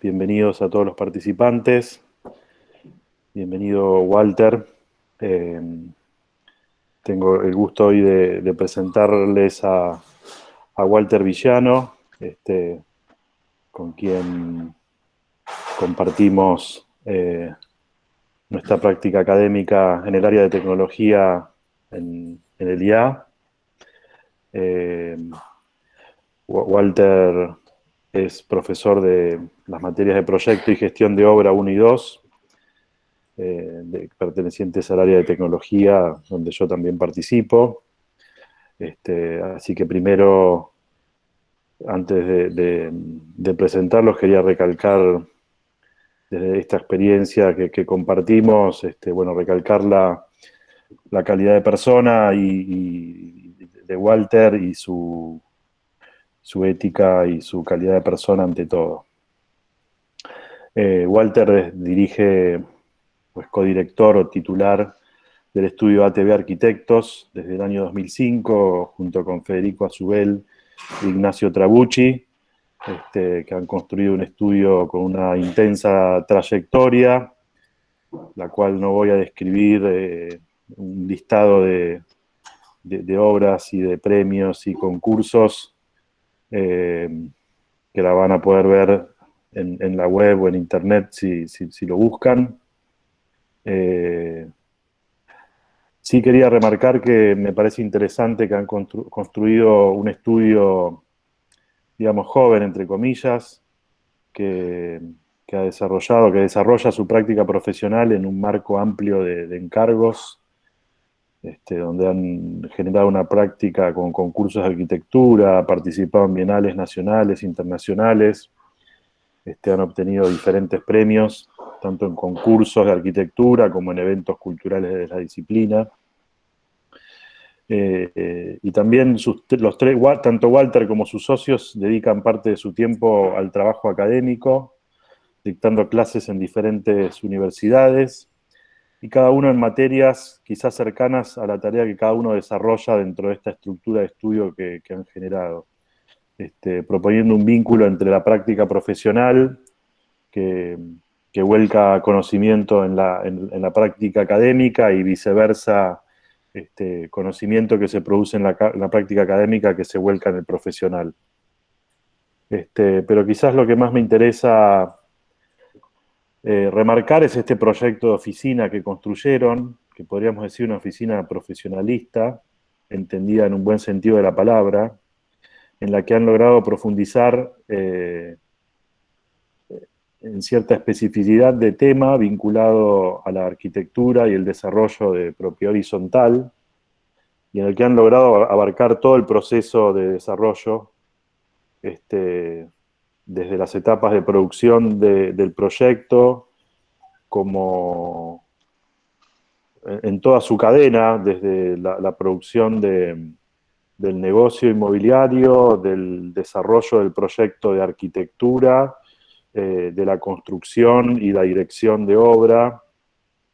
Bienvenidos a todos los participantes. Bienvenido, Walter. Eh, Tengo el gusto hoy de presentarles a Walter Villano, con quien compartimos nuestra práctica académica en el área de tecnología en el IA. Walter es profesor de las materias de proyecto y gestión de obra 1 y 2, pertenecientes al área de tecnología, donde yo también participo. Así que primero, antes de presentarlos, quería recalcar desde esta experiencia que compartimos, bueno, recalcar la calidad de persona y de Walter y su ética y su calidad de persona ante todo. Walter dirige, pues codirector o titular del estudio ATB Arquitectos desde el año 2005, junto con Federico Azubel e Ignacio Trabucci, que han construido un estudio con una intensa trayectoria, la cual no voy a describir, un listado de obras y de premios y concursos, que la van a poder ver en la web o en internet si lo buscan. Sí quería remarcar que me parece interesante que han construido un estudio, digamos, joven, entre comillas, que que desarrolla su práctica profesional en un marco amplio de encargos, donde han generado una práctica con concursos de arquitectura, participado en bienales nacionales, internacionales, han obtenido diferentes premios, tanto en concursos de arquitectura como en eventos culturales de la disciplina. Y también los tres, tanto Walter como sus socios, dedican parte de su tiempo al trabajo académico, dictando clases en diferentes universidades, y cada uno en materias quizás cercanas a la tarea que cada uno desarrolla dentro de esta estructura de estudio que han generado, proponiendo un vínculo entre la práctica profesional, que, que vuelca conocimiento en la práctica académica, y viceversa, conocimiento que se produce en la práctica académica que se vuelca en el profesional. Pero quizás lo que más me interesa remarcar es este proyecto de oficina que construyeron, que podríamos decir una oficina profesionalista, entendida en un buen sentido de la palabra, en la que han logrado profundizar en cierta especificidad de tema vinculado a la arquitectura y el desarrollo de propiedad horizontal, y en el que han logrado abarcar todo el proceso de desarrollo, desde las etapas de producción del proyecto, como en toda su cadena, desde la producción del negocio inmobiliario, del desarrollo del proyecto de arquitectura, de la construcción y la dirección de obra,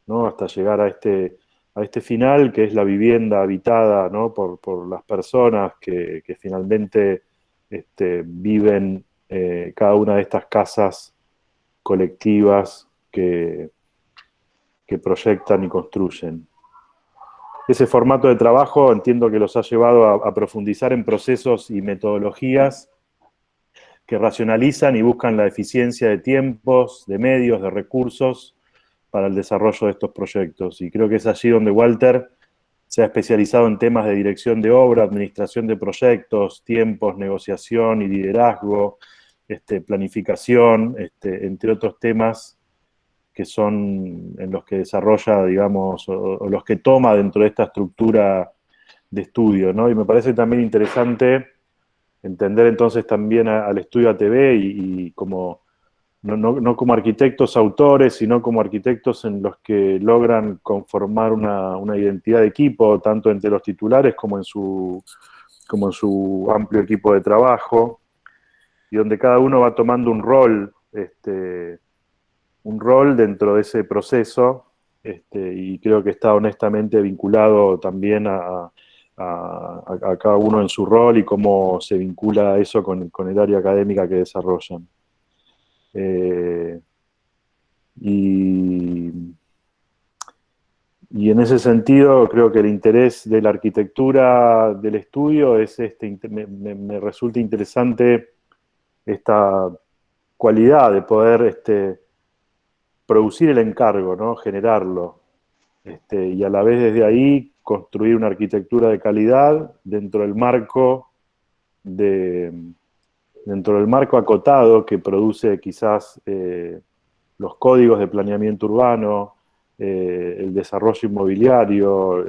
¿no? Hasta llegar a este final, que es la vivienda habitada, ¿no? por las personas que finalmente viven cada una de estas casas colectivas que proyectan y construyen. Ese formato de trabajo entiendo que los ha llevado a profundizar en procesos y metodologías que racionalizan y buscan la eficiencia de tiempos, de medios, de recursos para el desarrollo de estos proyectos. Y creo que es allí donde Walter se ha especializado en temas de dirección de obra, administración de proyectos, tiempos, negociación y liderazgo, planificación, entre otros temas que son en los que desarrolla, digamos, o los que toma dentro de esta estructura de estudio, ¿no? Y me parece también interesante entender entonces también al estudio ATB y como, no como arquitectos autores, sino como arquitectos en los que logran conformar una identidad de equipo, tanto entre los titulares como en su amplio equipo de trabajo, y donde cada uno va tomando un rol dentro de ese proceso, y creo que está honestamente vinculado también a cada uno en su rol y cómo se vincula eso con el área académica que desarrollan. Eh, y, y en ese sentido creo que el interés de la arquitectura del estudio es me resulta interesante esta cualidad de poder producir el encargo, ¿no? Generarlo, y a la vez desde ahí construir una arquitectura de calidad de, dentro del marco acotado que produce quizás los códigos de planeamiento urbano, el desarrollo inmobiliario,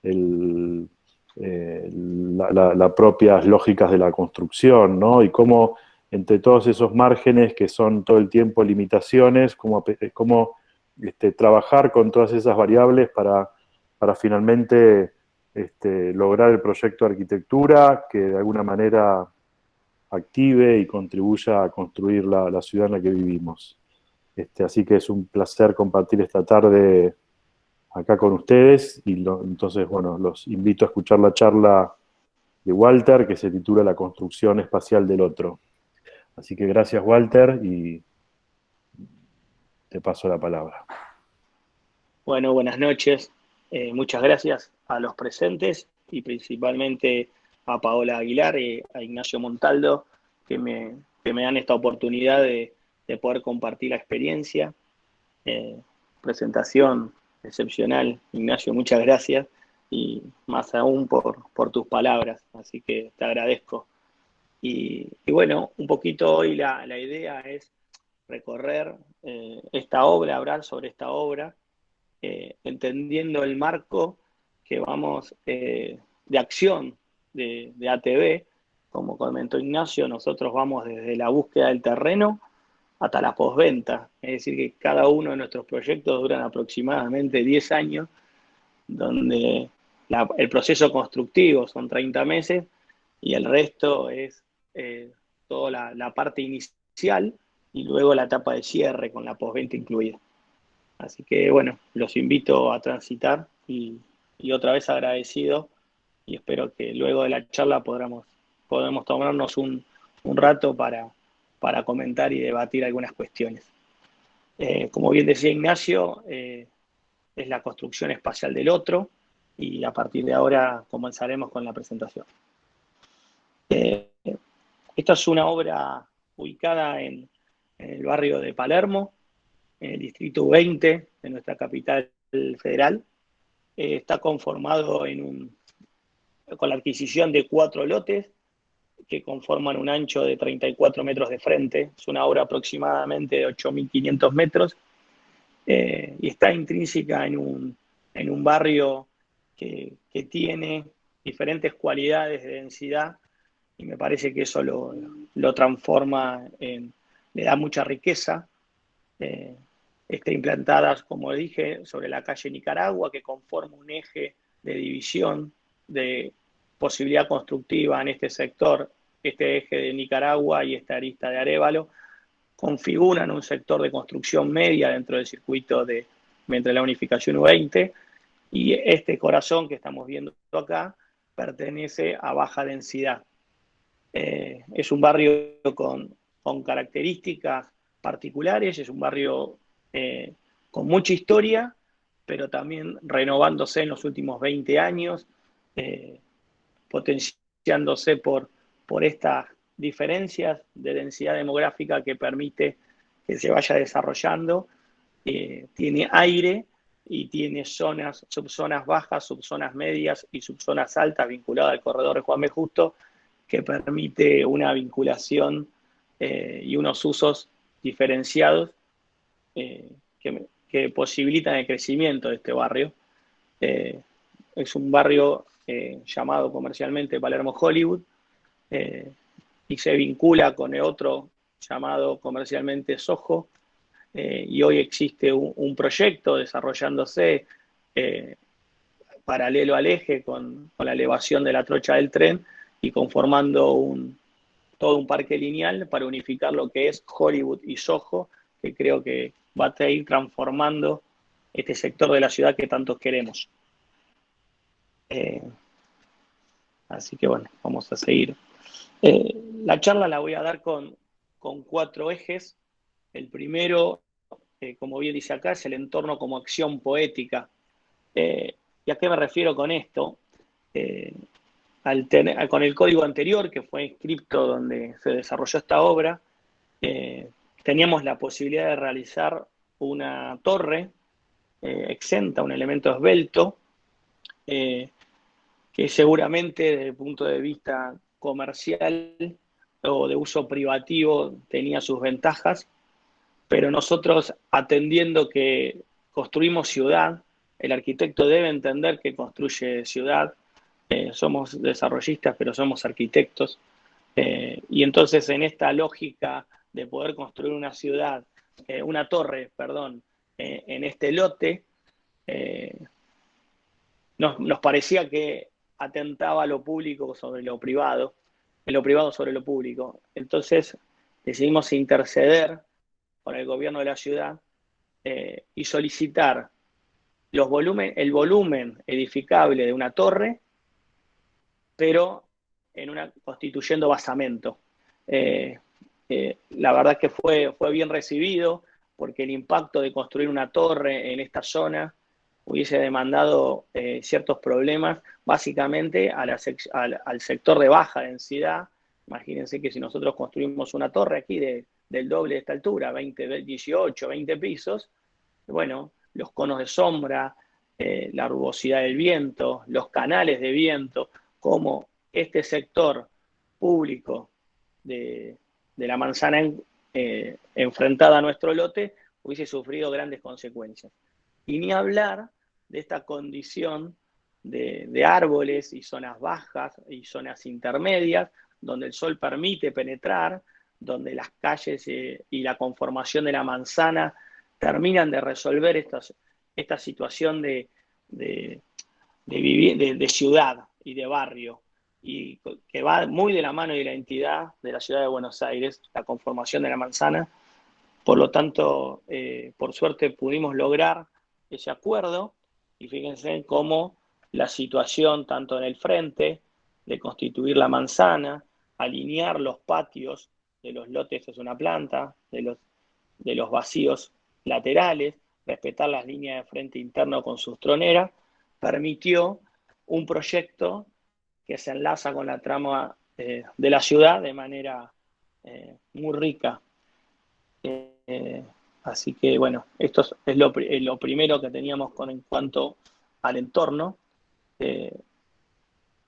el, las propias lógicas de la construcción, ¿no? Y cómo entre todos esos márgenes que son todo el tiempo limitaciones, cómo trabajar con todas esas variables para finalmente lograr el proyecto de arquitectura que de alguna manera active y contribuya a construir la ciudad en la que vivimos. Así que es un placer compartir esta tarde acá con ustedes y entonces, bueno, los invito a escuchar la charla de Walter que se titula La construcción espacial del otro. Así que gracias, Walter, y te paso la palabra. Bueno, buenas noches. Muchas gracias a los presentes y principalmente a Paola Aguilar y a Ignacio Montaldo que me dan esta oportunidad de poder compartir la experiencia. Eh, Presentación excepcional, Ignacio, muchas gracias y más aún por tus palabras, así que te agradezco. Y bueno, un poquito hoy la idea es recorrer esta obra, hablar sobre esta obra entendiendo el marco que vamos de acción de ATV, como comentó Ignacio, nosotros vamos desde la búsqueda del terreno hasta la postventa, es decir, que cada uno de nuestros proyectos duran aproximadamente 10 años, donde el proceso constructivo son 30 meses y el resto es toda la parte inicial y luego la etapa de cierre con la postventa incluida. Así que bueno, los invito a transitar y otra vez agradecido y espero que luego de la charla podamos tomarnos un rato para comentar y debatir algunas cuestiones. Como bien decía Ignacio, es la construcción espacial del otro y a partir de ahora comenzaremos con la presentación. Esta es una obra ubicada en el barrio de Palermo, en el distrito 20 de nuestra capital federal. Está conformado con la adquisición de 4 lotes que conforman un ancho de 34 metros de frente. Es una obra aproximadamente de 8.500 metros y está intrínseca en un barrio que tiene diferentes cualidades de densidad y me parece que eso lo transforma, le da mucha riqueza. Está implantadas, como dije, sobre la calle Nicaragua, que conforma un eje de división de posibilidad constructiva en este sector. Este eje de Nicaragua y esta arista de Arévalo configuran un sector de construcción media dentro del circuito entre la unificación U20 y este corazón que estamos viendo acá pertenece a baja densidad. Es un barrio con características particulares, es un barrio con mucha historia, pero también renovándose en los últimos 20 años, potenciándose por estas diferencias de densidad demográfica que permite que se vaya desarrollando. Tiene aire y tiene subzonas bajas, subzonas medias y subzonas altas vinculadas al corredor de Juan B. Justo, que permite una vinculación y unos usos diferenciados que posibilitan el crecimiento de este barrio. Es un barrio llamado comercialmente Palermo Hollywood y se vincula con el otro llamado comercialmente Soho, y hoy existe un proyecto desarrollándose paralelo al eje con la elevación de la trocha del tren y conformando todo un parque lineal para unificar lo que es Hollywood y Soho, que creo que va a ir transformando este sector de la ciudad que tantos queremos. Así que bueno, vamos a seguir. La charla la voy a dar con 4 ejes. El primero, como bien dice acá, es el entorno como acción poética. ¿Y a qué me refiero con esto? Eh, con el código anterior, que fue escrito donde se desarrolló esta obra, teníamos la posibilidad de realizar una torre exenta, un elemento esbelto, eh, que seguramente desde el punto de vista comercial o de uso privativo tenía sus ventajas, pero nosotros, atendiendo que construimos ciudad, el arquitecto debe entender que construye ciudad, somos desarrollistas, pero somos arquitectos, y entonces en esta lógica de poder construir una ciudad, una torre, perdón, en este lote, eh, nos parecía que atentaba a lo público sobre lo privado, en lo privado sobre lo público. Entonces decidimos interceder con el gobierno de la ciudad y solicitar el volumen edificable de una torre, pero constituyendo basamento. La verdad que fue bien recibido, porque el impacto de construir una torre en esta zona hubiese demandado ciertos problemas, básicamente al sector de baja densidad. Imagínense que si nosotros construimos una torre aquí del doble de esta altura, 18, 20 pisos, bueno, los conos de sombra, la rugosidad del viento, los canales de viento, como este sector público de la manzana enfrentada a nuestro lote hubiese sufrido grandes consecuencias. Y ni hablar de esta condición de árboles y zonas bajas y zonas intermedias, donde el sol permite penetrar, donde las calles y la conformación de la manzana terminan de resolver esta situación de ciudad y de barrio, y que va muy de la mano de la entidad de la ciudad de Buenos Aires, la conformación de la manzana. Por lo tanto, por suerte pudimos lograr ese acuerdo, y fíjense cómo la situación, tanto en el frente, de constituir la manzana, alinear los patios de los lotes es una planta, de los vacíos laterales, respetar las líneas de frente interno con sus troneras, permitió un proyecto que se enlaza con la trama de la ciudad de manera muy rica. Eh, Así que bueno, esto es lo primero que teníamos en cuanto al entorno. Eh,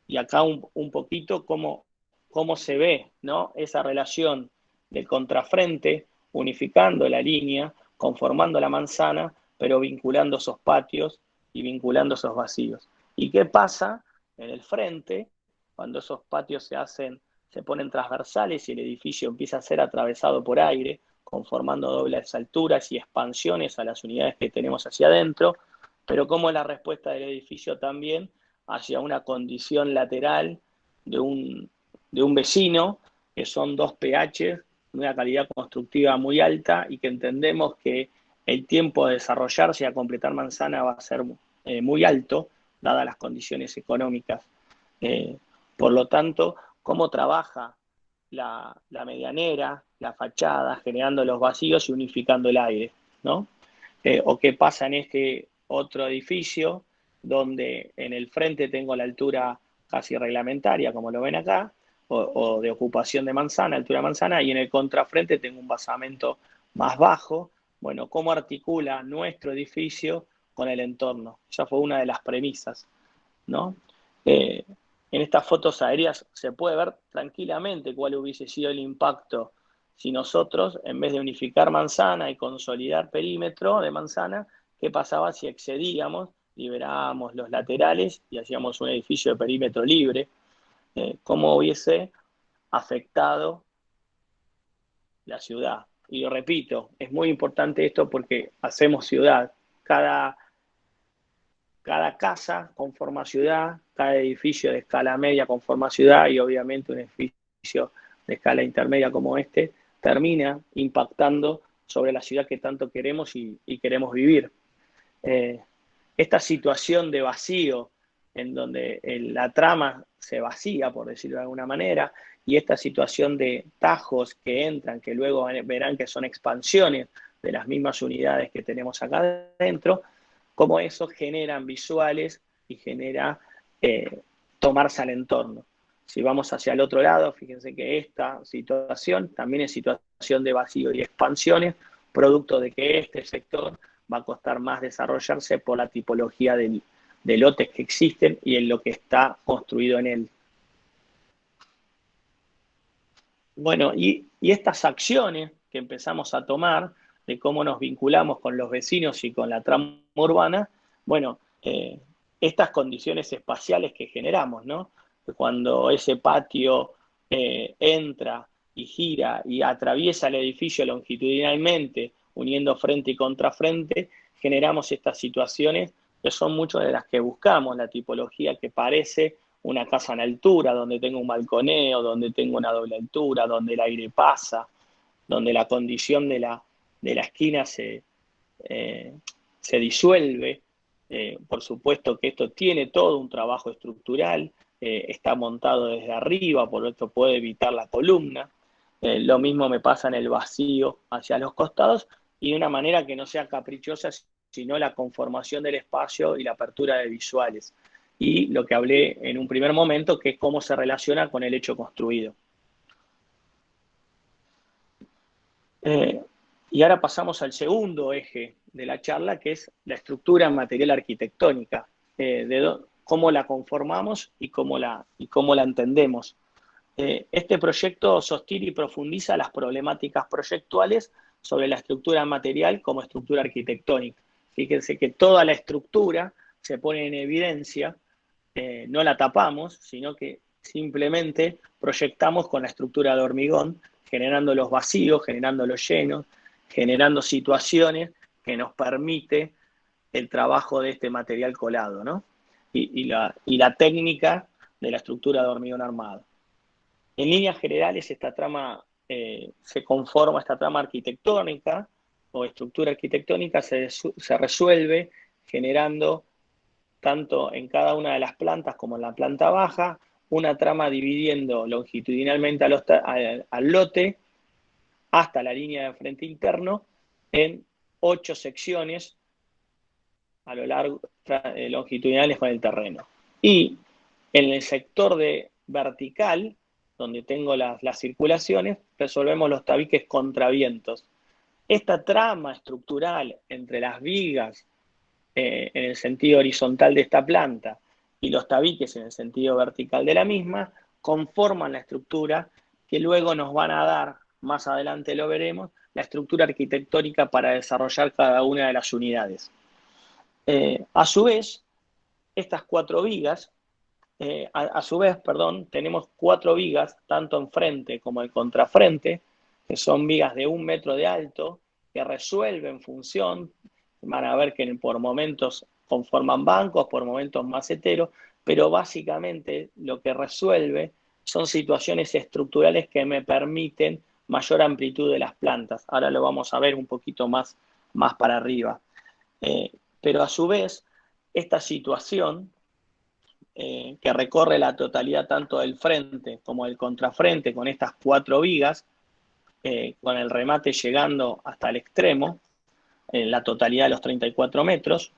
y acá un poquito cómo se ve, ¿no?, esa relación del contrafrente, unificando la línea, conformando la manzana, pero vinculando esos patios y vinculando esos vacíos. ¿Y qué pasa en el frente cuando esos patios se ponen transversales y el edificio empieza a ser atravesado por aire, conformando dobles alturas y expansiones a las unidades que tenemos hacia adentro? Pero cómo la respuesta del edificio también hacia una condición lateral de un vecino, que son dos pH de una calidad constructiva muy alta, y que entendemos que el tiempo de desarrollarse y a completar manzana va a ser muy alto, dadas las condiciones económicas. Eh, por lo tanto, cómo trabaja la medianera, la fachada, generando los vacíos y unificando el aire, ¿no? O qué pasa en este otro edificio, donde en el frente tengo la altura casi reglamentaria, como lo ven acá, o de ocupación de manzana, altura de manzana, y en el contrafrente tengo un basamento más bajo. Bueno, ¿cómo articula nuestro edificio con el entorno? Esa fue una de las premisas, ¿no? En estas fotos aéreas se puede ver tranquilamente cuál hubiese sido el impacto si nosotros, en vez de unificar manzana y consolidar perímetro de manzana, qué pasaba si excedíamos, liberábamos los laterales y hacíamos un edificio de perímetro libre. Cómo hubiese afectado la ciudad. Y lo repito, es muy importante esto porque hacemos ciudad. Cada casa conforma ciudad, cada edificio de escala media conforma ciudad, y obviamente un edificio de escala intermedia como este termina impactando sobre la ciudad que tanto queremos y queremos vivir. Eh, Esta situación de vacío, en donde la trama se vacía, por decirlo de alguna manera, y esta situación de tajos que entran, que luego verán que son expansiones de las mismas unidades que tenemos acá adentro, cómo eso generan visuales y genera tomarse al entorno. Si vamos hacia el otro lado, fíjense que esta situación también es situación de vacío y expansiones, producto de que este sector va a costar más desarrollarse por la tipología de lotes que existen y en lo que está construido en él. Bueno, y estas acciones que empezamos a tomar, de cómo nos vinculamos con los vecinos y con la trama urbana, bueno, estas condiciones espaciales que generamos, ¿no? Cuando ese patio entra y gira y atraviesa el edificio longitudinalmente, uniendo frente y contrafrente, generamos estas situaciones que son muchas de las que buscamos, la tipología que parece una casa en altura, donde tengo un balconeo, donde tengo una doble altura, donde el aire pasa, donde la condición de la esquina se disuelve. Por supuesto que esto tiene todo un trabajo estructural, está montado desde arriba, por lo tanto puede evitar la columna. Lo mismo me pasa en el vacío hacia los costados y de una manera que no sea caprichosa, sino la conformación del espacio y la apertura de visuales. Y lo que hablé en un primer momento, que es cómo se relaciona con el hecho construido. Y ahora pasamos al segundo eje de la charla, que es la estructura material arquitectónica, cómo la conformamos y cómo la entendemos. Este proyecto sostiene y profundiza las problemáticas proyectuales sobre la estructura material como estructura arquitectónica. Fíjense que toda la estructura se pone en evidencia, no la tapamos, sino que simplemente proyectamos con la estructura de hormigón, generando los vacíos, generando los llenos, generando situaciones que nos permite el trabajo de este material colado, ¿no? Y la técnica de la estructura de hormigón armado. En líneas generales, esta trama se conforma, esta trama arquitectónica o estructura arquitectónica se resuelve generando tanto en cada una de las plantas como en la planta baja, una trama dividiendo longitudinalmente al lote hasta la línea de frente interno en 8 secciones a lo largo, longitudinales con el terreno. Y en el sector de vertical, donde tengo las circulaciones, resolvemos los tabiques contravientos. Esta trama estructural entre las vigas en el sentido horizontal de esta planta y los tabiques en el sentido vertical de la misma, conforman la estructura que luego nos van a dar, más adelante lo veremos, la estructura arquitectónica para desarrollar cada una de las unidades. A su vez, estas 4 vigas, tenemos 4 vigas, tanto en frente como en contrafrente, que son vigas de 1 metro de alto, que resuelven función. Van a ver que por momentos conforman bancos, por momentos maceteros, pero básicamente lo que resuelve son situaciones estructurales que me permiten mayor amplitud de las plantas. Ahora lo vamos a ver un poquito más para arriba. Pero a su vez, esta situación que recorre la totalidad tanto del frente como del contrafrente con estas 4 vigas, con el remate llegando hasta el extremo, la totalidad de los 34 metros,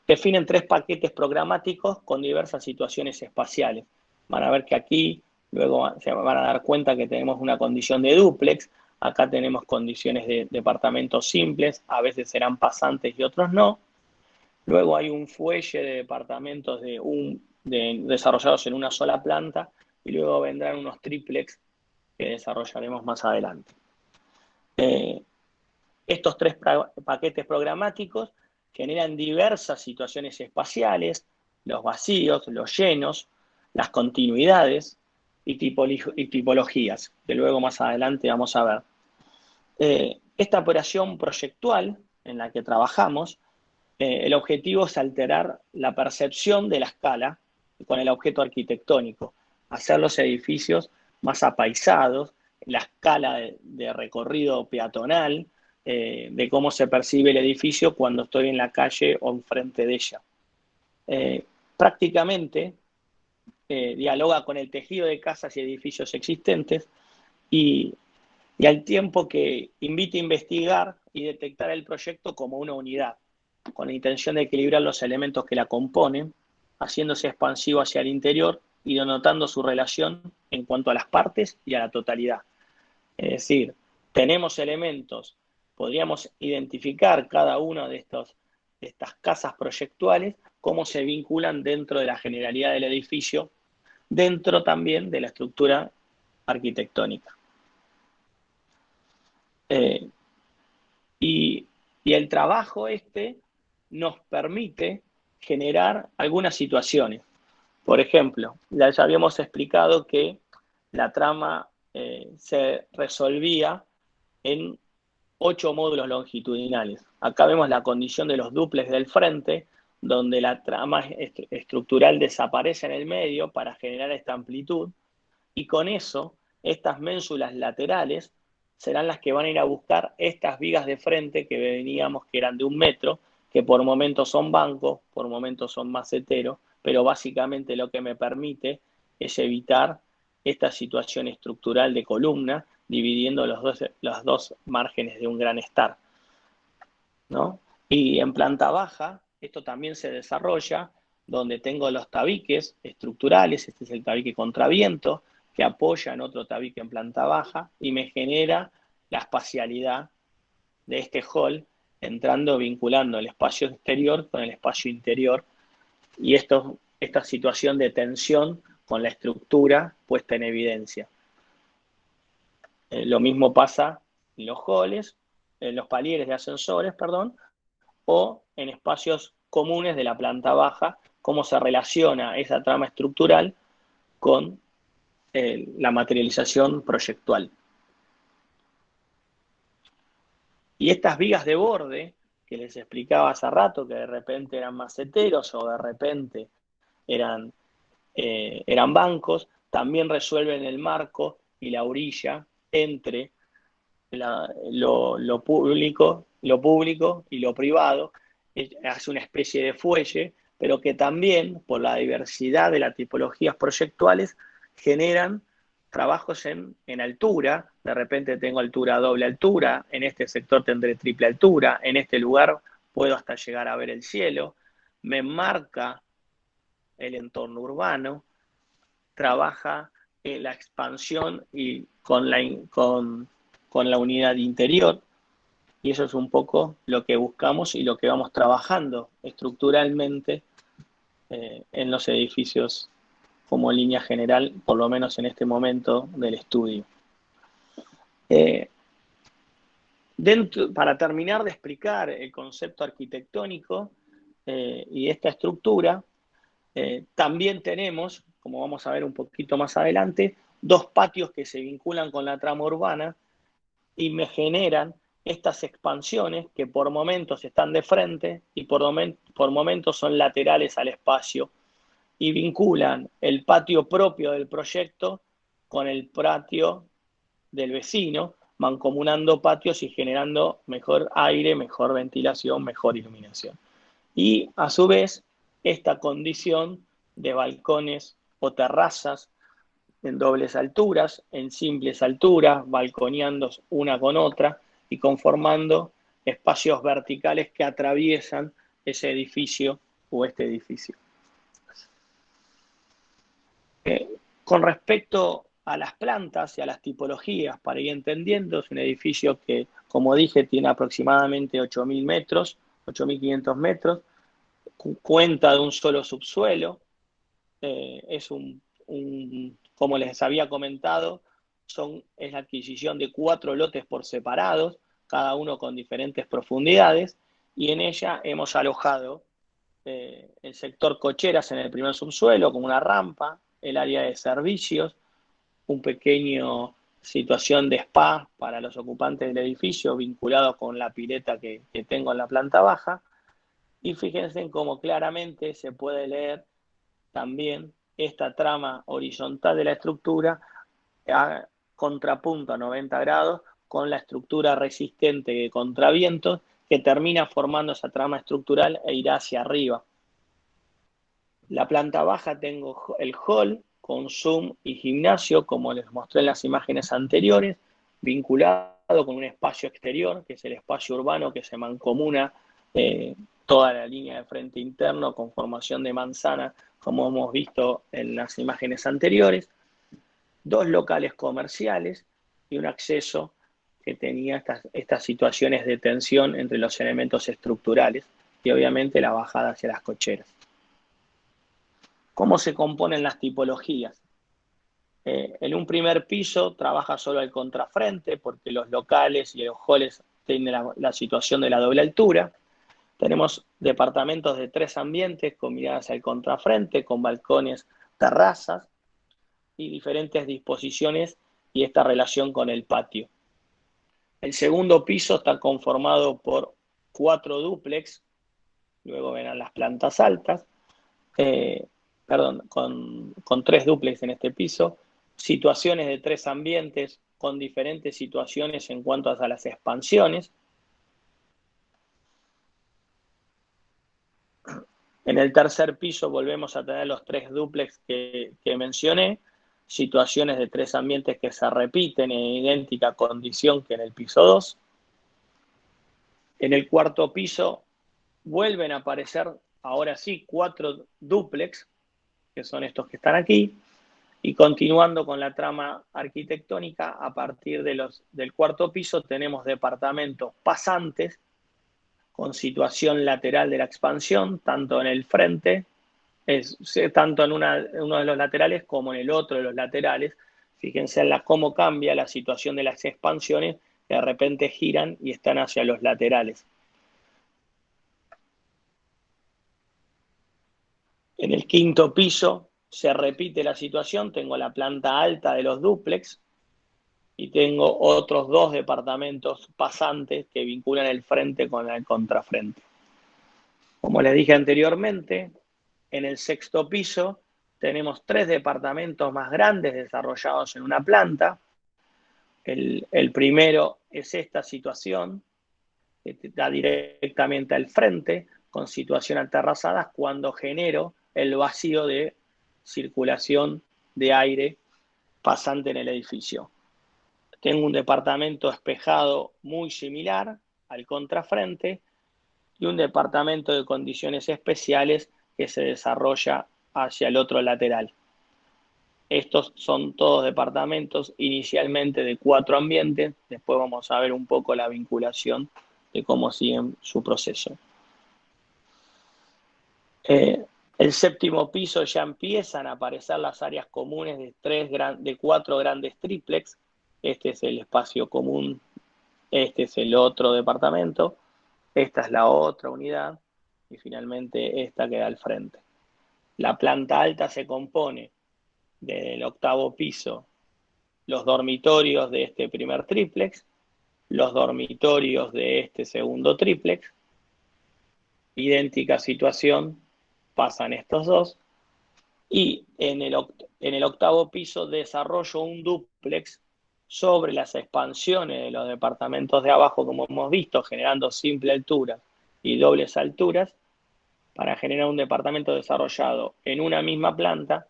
definen 3 paquetes programáticos con diversas situaciones espaciales. Van a ver que aquí luego se van a dar cuenta que tenemos una condición de dúplex, acá tenemos condiciones de departamentos simples, a veces serán pasantes y otros no. Luego hay un fuelle de departamentos desarrollados en una sola planta y luego vendrán unos triplex que desarrollaremos más adelante. Estos 3 paquetes programáticos generan diversas situaciones espaciales, los vacíos, los llenos, las continuidades y tipologías, que luego más adelante vamos a ver. Esta operación proyectual en la que trabajamos, el objetivo es alterar la percepción de la escala con el objeto arquitectónico, hacer los edificios más apaisados, la escala de recorrido peatonal, de cómo se percibe el edificio cuando estoy en la calle o enfrente de ella. Prácticamente, dialoga con el tejido de casas y edificios existentes y al tiempo que invita a investigar y detectar el proyecto como una unidad, con la intención de equilibrar los elementos que la componen, haciéndose expansivo hacia el interior y denotando su relación en cuanto a las partes y a la totalidad. Es decir, tenemos elementos, podríamos identificar cada una de estas casas proyectuales, cómo se vinculan dentro de la generalidad del edificio, dentro también de la estructura arquitectónica. Y el trabajo nos permite generar algunas situaciones. Por ejemplo, ya habíamos explicado que la trama se resolvía en 8 módulos longitudinales. Acá vemos la condición de los dúplex del frente, donde la trama estructural desaparece en el medio para generar esta amplitud, y con eso, estas ménsulas laterales serán las que van a ir a buscar estas vigas de frente que veníamos que eran de 1 metro, que por momentos son bancos, por momentos son maceteros, pero básicamente lo que me permite es evitar esta situación estructural de columna, dividiendo los dos márgenes de un gran estar, ¿no? Y en planta baja, esto también se desarrolla, donde tengo los tabiques estructurales, este es el tabique contraviento, que apoya en otro tabique en planta baja, y me genera la espacialidad de este hall, vinculando el espacio exterior con el espacio interior, y esta situación de tensión con la estructura puesta en evidencia. Lo mismo pasa en los halls, en los palieres de ascensores, perdón, o en espacios comunes de la planta baja, cómo se relaciona esa trama estructural con la materialización proyectual. Y estas vigas de borde, que les explicaba hace rato, que de repente eran maceteros o de repente eran bancos, también resuelven el marco y la orilla entre lo público y lo privado. Hace una especie de fuelle, pero que también, por la diversidad de las tipologías proyectuales, generan trabajos en altura. De repente tengo altura, doble altura, en este sector tendré triple altura, en este lugar puedo hasta llegar a ver el cielo, me marca el entorno urbano, trabaja la expansión y con la unidad interior, y eso es un poco lo que buscamos y lo que vamos trabajando estructuralmente en los edificios como línea general, por lo menos en este momento del estudio. Para terminar de explicar el concepto arquitectónico y esta estructura, también tenemos, como vamos a ver un poquito más adelante, 2 patios que se vinculan con la trama urbana y me generan estas expansiones que por momentos están de frente y por momentos son laterales al espacio, y vinculan el patio propio del proyecto con el patio del vecino, mancomunando patios y generando mejor aire, mejor ventilación, mejor iluminación. Y a su vez, esta condición de balcones o terrazas en dobles alturas, en simples alturas, balconeando una con otra y conformando espacios verticales que atraviesan ese edificio o este edificio. Con respecto a las plantas y a las tipologías, para ir entendiendo, es un edificio que, como dije, tiene aproximadamente 8.000 metros, 8.500 metros, cuenta de un solo subsuelo, es como les había comentado, es la adquisición de 4 lotes por separados, cada uno con diferentes profundidades, y en ella hemos alojado el sector cocheras en el primer subsuelo, con una rampa, el área de servicios, un pequeño situación de spa para los ocupantes del edificio, vinculado con la pileta que tengo en la planta baja, y fíjense en cómo claramente se puede leer también esta trama horizontal de la estructura a contrapunto a 90 grados con la estructura resistente de contravientos que termina formando esa trama estructural e irá hacia arriba. La planta baja tengo el hall con Zoom y gimnasio, como les mostré en las imágenes anteriores, vinculado con un espacio exterior, que es el espacio urbano que se mancomuna toda la línea de frente interno con formación de manzana, como hemos visto en las imágenes anteriores, 2 locales comerciales y un acceso que tenía estas situaciones de tensión entre los elementos estructurales y obviamente la bajada hacia las cocheras. ¿Cómo se componen las tipologías? En un primer piso trabaja solo el contrafrente porque los locales y los halls tienen la situación de la doble altura. Tenemos departamentos de 3 ambientes con miradas al contrafrente, con balcones, terrazas y diferentes disposiciones y esta relación con el patio. El segundo piso está conformado por 4 dúplex, luego verán las plantas altas, con 3 dúplex en este piso, situaciones de 3 ambientes con diferentes situaciones en cuanto a las expansiones. En el tercer piso volvemos a tener los 3 dúplex que mencioné, situaciones de 3 ambientes que se repiten en idéntica condición que en el piso 2. En el cuarto piso vuelven a aparecer, ahora sí, 4 dúplex, que son estos que están aquí, y continuando con la trama arquitectónica, a partir del cuarto piso tenemos departamentos pasantes con situación lateral de la expansión, tanto en el frente, tanto en uno de los laterales como en el otro de los laterales. Fíjense en cómo cambia la situación de las expansiones, que de repente giran y están hacia los laterales. En el quinto piso se repite la situación, tengo la planta alta de los dúplex y tengo otros 2 departamentos pasantes que vinculan el frente con el contrafrente. Como les dije anteriormente, en el sexto piso tenemos 3 departamentos más grandes desarrollados en una planta. El primero es esta situación, que da directamente al frente, con situación aterrazada, cuando genero el vacío de circulación de aire pasante en el edificio. Tengo un departamento espejado muy similar al contrafrente y un departamento de condiciones especiales que se desarrolla hacia el otro lateral. Estos son todos departamentos inicialmente de 4 ambientes, después vamos a ver un poco la vinculación de cómo siguen su proceso. El séptimo piso ya empiezan a aparecer las áreas comunes de 4 grandes triplex. Este es el espacio común, este es el otro departamento, esta es la otra unidad y finalmente esta queda al frente. La planta alta se compone del octavo piso, los dormitorios de este primer triplex, los dormitorios de este segundo triplex, idéntica situación, pasan estos 2, y en el octavo piso desarrollo un dúplex sobre las expansiones de los departamentos de abajo, como hemos visto, generando simple altura y dobles alturas, para generar un departamento desarrollado en una misma planta,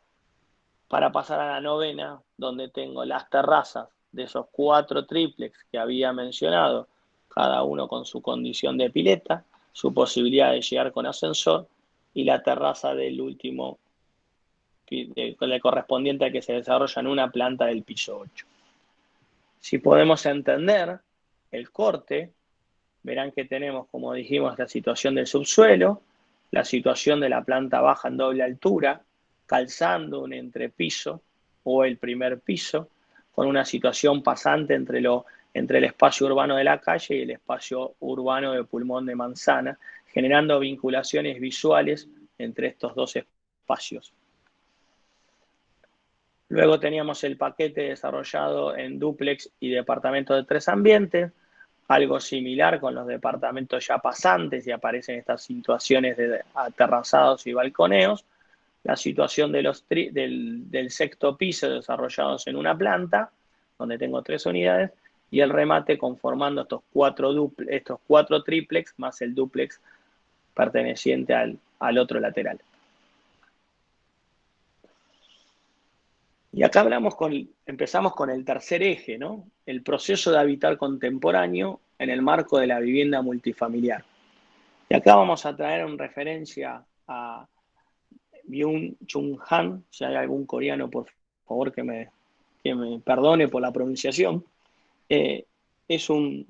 para pasar a la novena, donde tengo las terrazas de esos 4 triplex que había mencionado, cada uno con su condición de pileta, su posibilidad de llegar con ascensor, y la terraza del último, la correspondiente a que se desarrolla en una planta del piso 8. Si podemos entender el corte, verán que tenemos, como dijimos, la situación del subsuelo, la situación de la planta baja en doble altura, calzando un entrepiso o el primer piso, con una situación pasante entre el espacio urbano de la calle y el espacio urbano de pulmón de manzana, generando vinculaciones visuales entre estos 2 espacios. Luego teníamos el paquete desarrollado en dúplex y departamento de 3 ambientes, algo similar con los departamentos ya pasantes y aparecen estas situaciones de aterrazados y balconeos, la situación del sexto piso desarrollados en una planta, donde tengo 3 unidades, y el remate conformando estos 4 triplex más el dúplex perteneciente al otro lateral. Y acá empezamos con el tercer eje, ¿no? El proceso de habitar contemporáneo en el marco de la vivienda multifamiliar. Y acá vamos a traer en referencia a Byung-Chul Han, si hay algún coreano, por favor, que me perdone por la pronunciación. Es un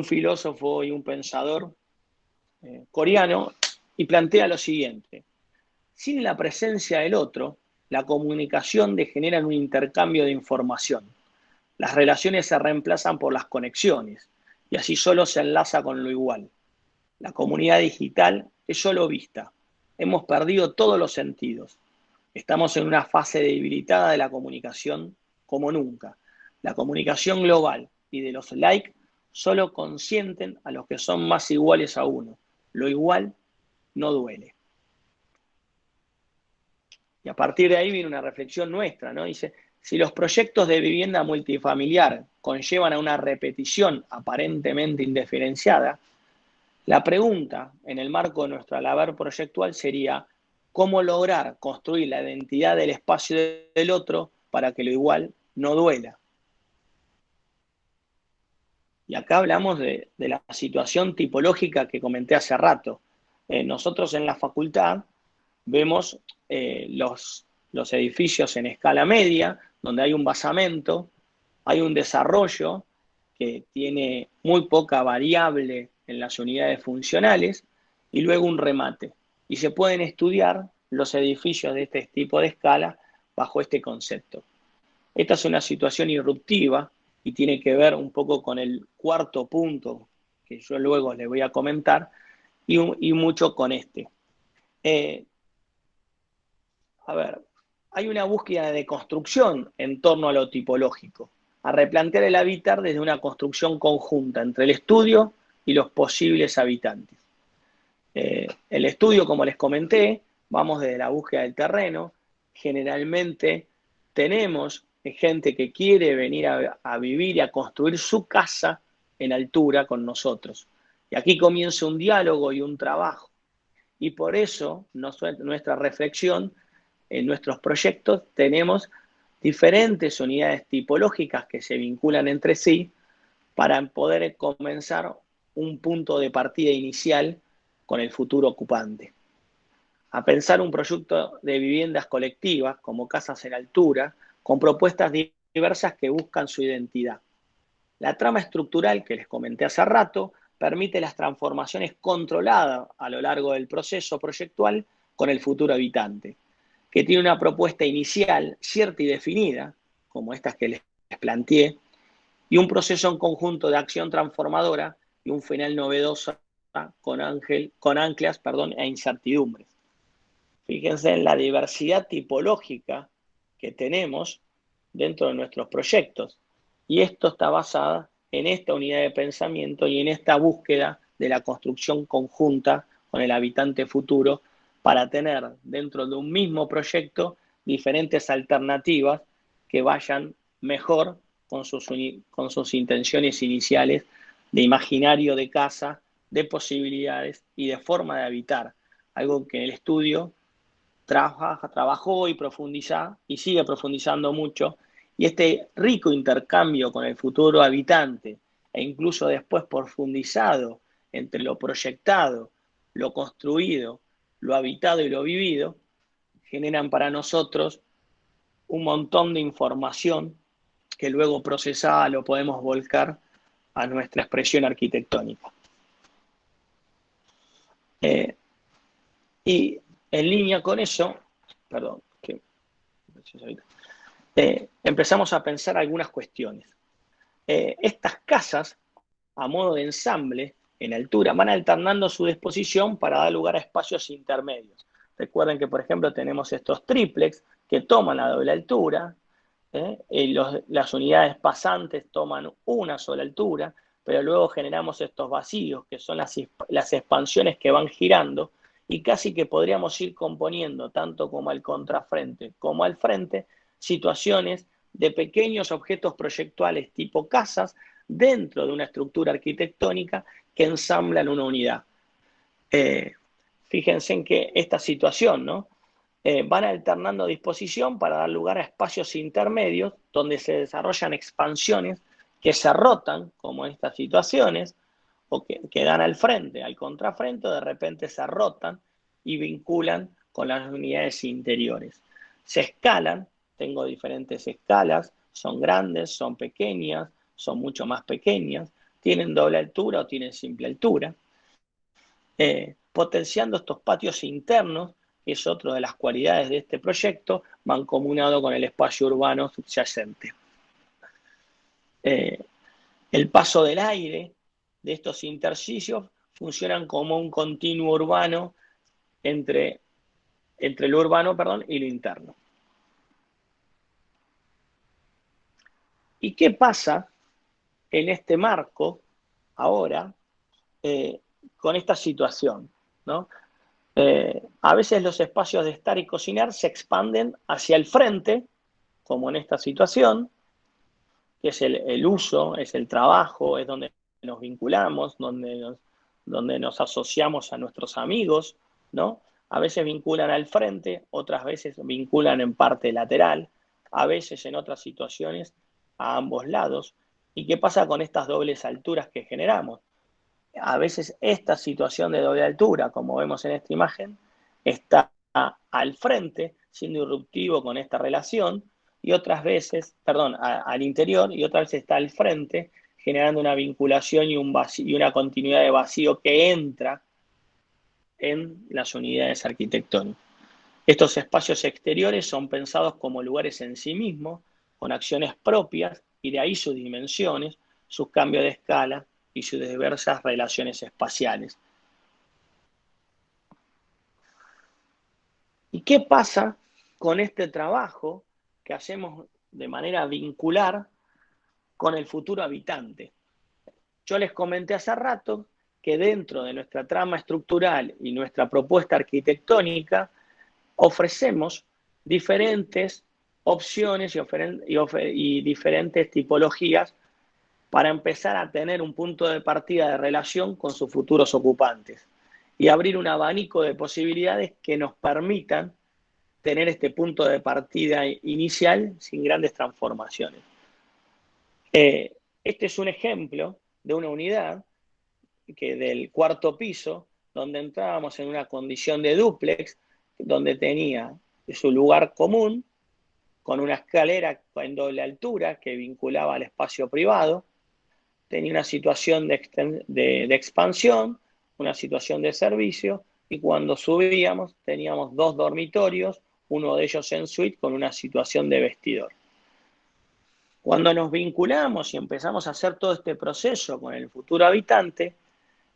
filósofo y un pensador coreano y plantea lo siguiente: sin la presencia del otro, la comunicación degenera en un intercambio de información. Las relaciones se reemplazan por las conexiones y así solo se enlaza con lo igual. La comunidad digital es solo vista. Hemos perdido todos los sentidos. Estamos en una fase debilitada de la comunicación como nunca. La comunicación global y de los likes solo consienten a los que son más iguales a uno. Lo igual no duele. Y a partir de ahí viene una reflexión nuestra, ¿no? Dice, si los proyectos de vivienda multifamiliar conllevan a una repetición aparentemente indiferenciada, la pregunta en el marco de nuestra labor proyectual sería, ¿cómo lograr construir la identidad del espacio del otro para que lo igual no duela? Y acá hablamos de la situación tipológica que comenté hace rato. Nosotros en la facultad vemos los edificios en escala media, donde hay un basamento, hay un desarrollo que tiene muy poca variable en las unidades funcionales y luego un remate. Y se pueden estudiar los edificios de este tipo de escala bajo este concepto. Esta es una situación irruptiva y tiene que ver un poco con el cuarto punto que yo luego les voy a comentar y mucho con este. A ver, hay una búsqueda de construcción en torno a lo tipológico, a replantear el hábitat desde una construcción conjunta entre el estudio y los posibles habitantes. El estudio, como les comenté, vamos desde la búsqueda del terreno. Generalmente tenemos gente que quiere venir a vivir y a construir su casa en altura con nosotros. Y aquí comienza un diálogo y un trabajo. Y por eso nuestra reflexión en nuestros proyectos tenemos diferentes unidades tipológicas que se vinculan entre sí para poder comenzar un punto de partida inicial con el futuro ocupante. A pensar un proyecto de viviendas colectivas como casas en altura, con propuestas diversas que buscan su identidad. La trama estructural que les comenté hace rato permite las transformaciones controladas a lo largo del proceso proyectual con el futuro habitante, que tiene una propuesta inicial cierta y definida, como estas que les planteé, y un proceso en conjunto de acción transformadora y un final novedoso con anclas e incertidumbres. Fíjense en la diversidad tipológica que tenemos dentro de nuestros proyectos. Y esto está basado en esta unidad de pensamiento y en esta búsqueda de la construcción conjunta con el habitante futuro para tener dentro de un mismo proyecto diferentes alternativas que vayan mejor con sus intenciones iniciales de imaginario de casa, de posibilidades y de forma de habitar. Algo que en el estudio trabajó y profundiza y sigue profundizando mucho, y este rico intercambio con el futuro habitante e incluso después profundizado entre lo proyectado, lo construido, lo habitado y lo vivido, generan para nosotros un montón de información que luego procesada lo podemos volcar a nuestra expresión arquitectónica. Y en línea con eso, perdón, que empezamos a pensar algunas cuestiones. Estas casas, a modo de ensamble, en altura, van alternando su disposición para dar lugar a espacios intermedios. Recuerden que, por ejemplo, tenemos estos triplex que toman la doble altura, las unidades pasantes toman una sola altura, pero luego generamos estos vacíos, que son las expansiones que van girando, y casi que podríamos ir componiendo, tanto como al contrafrente como al frente, situaciones de pequeños objetos proyectuales tipo casas dentro de una estructura arquitectónica que ensamblan una unidad. Fíjense en que esta situación, ¿no? van alternando disposición para dar lugar a espacios intermedios donde se desarrollan expansiones que se rotan, como en estas situaciones, o que dan al frente, al contrafrente, o de repente se rotan y vinculan con las unidades interiores. Se escalan, tengo diferentes escalas, son grandes, son pequeñas, son mucho más pequeñas, tienen doble altura o tienen simple altura, potenciando estos patios internos, que es otra de las cualidades de este proyecto, mancomunado con el espacio urbano subyacente. El paso del aire de estos intersticios funcionan como un continuo urbano entre lo urbano, y lo interno. ¿Y qué pasa en este marco ahora con esta situación, ¿no? A veces los espacios de estar y cocinar se expanden hacia el frente, como en esta situación, que es el uso, es el trabajo, es donde nos vinculamos, donde nos asociamos a nuestros amigos, ¿no? A veces vinculan al frente, otras veces vinculan en parte lateral, a veces en otras situaciones a ambos lados. ¿Y qué pasa con estas dobles alturas que generamos? A veces esta situación de doble altura, como vemos en esta imagen, está al frente, siendo irruptivo con esta relación, y otras veces, al interior, y otras veces está al frente, generando una vinculación y una continuidad de vacío que entra en las unidades arquitectónicas. Estos espacios exteriores son pensados como lugares en sí mismos, con acciones propias, y de ahí sus dimensiones, sus cambios de escala y sus diversas relaciones espaciales. ¿Y qué pasa con este trabajo que hacemos de manera vincular con el futuro habitante? Yo les comenté hace rato que dentro de nuestra trama estructural y nuestra propuesta arquitectónica ofrecemos diferentes opciones y diferentes tipologías para empezar a tener un punto de partida de relación con sus futuros ocupantes y abrir un abanico de posibilidades que nos permitan tener este punto de partida inicial sin grandes transformaciones. Este es un ejemplo de una unidad del cuarto piso, donde entrábamos en una condición de dúplex, donde tenía su lugar común, con una escalera en doble altura que vinculaba al espacio privado, tenía una situación de expansión, una situación de servicio, y cuando subíamos teníamos 2 dormitorios, uno de ellos en suite con una situación de vestidor. Cuando nos vinculamos y empezamos a hacer todo este proceso con el futuro habitante,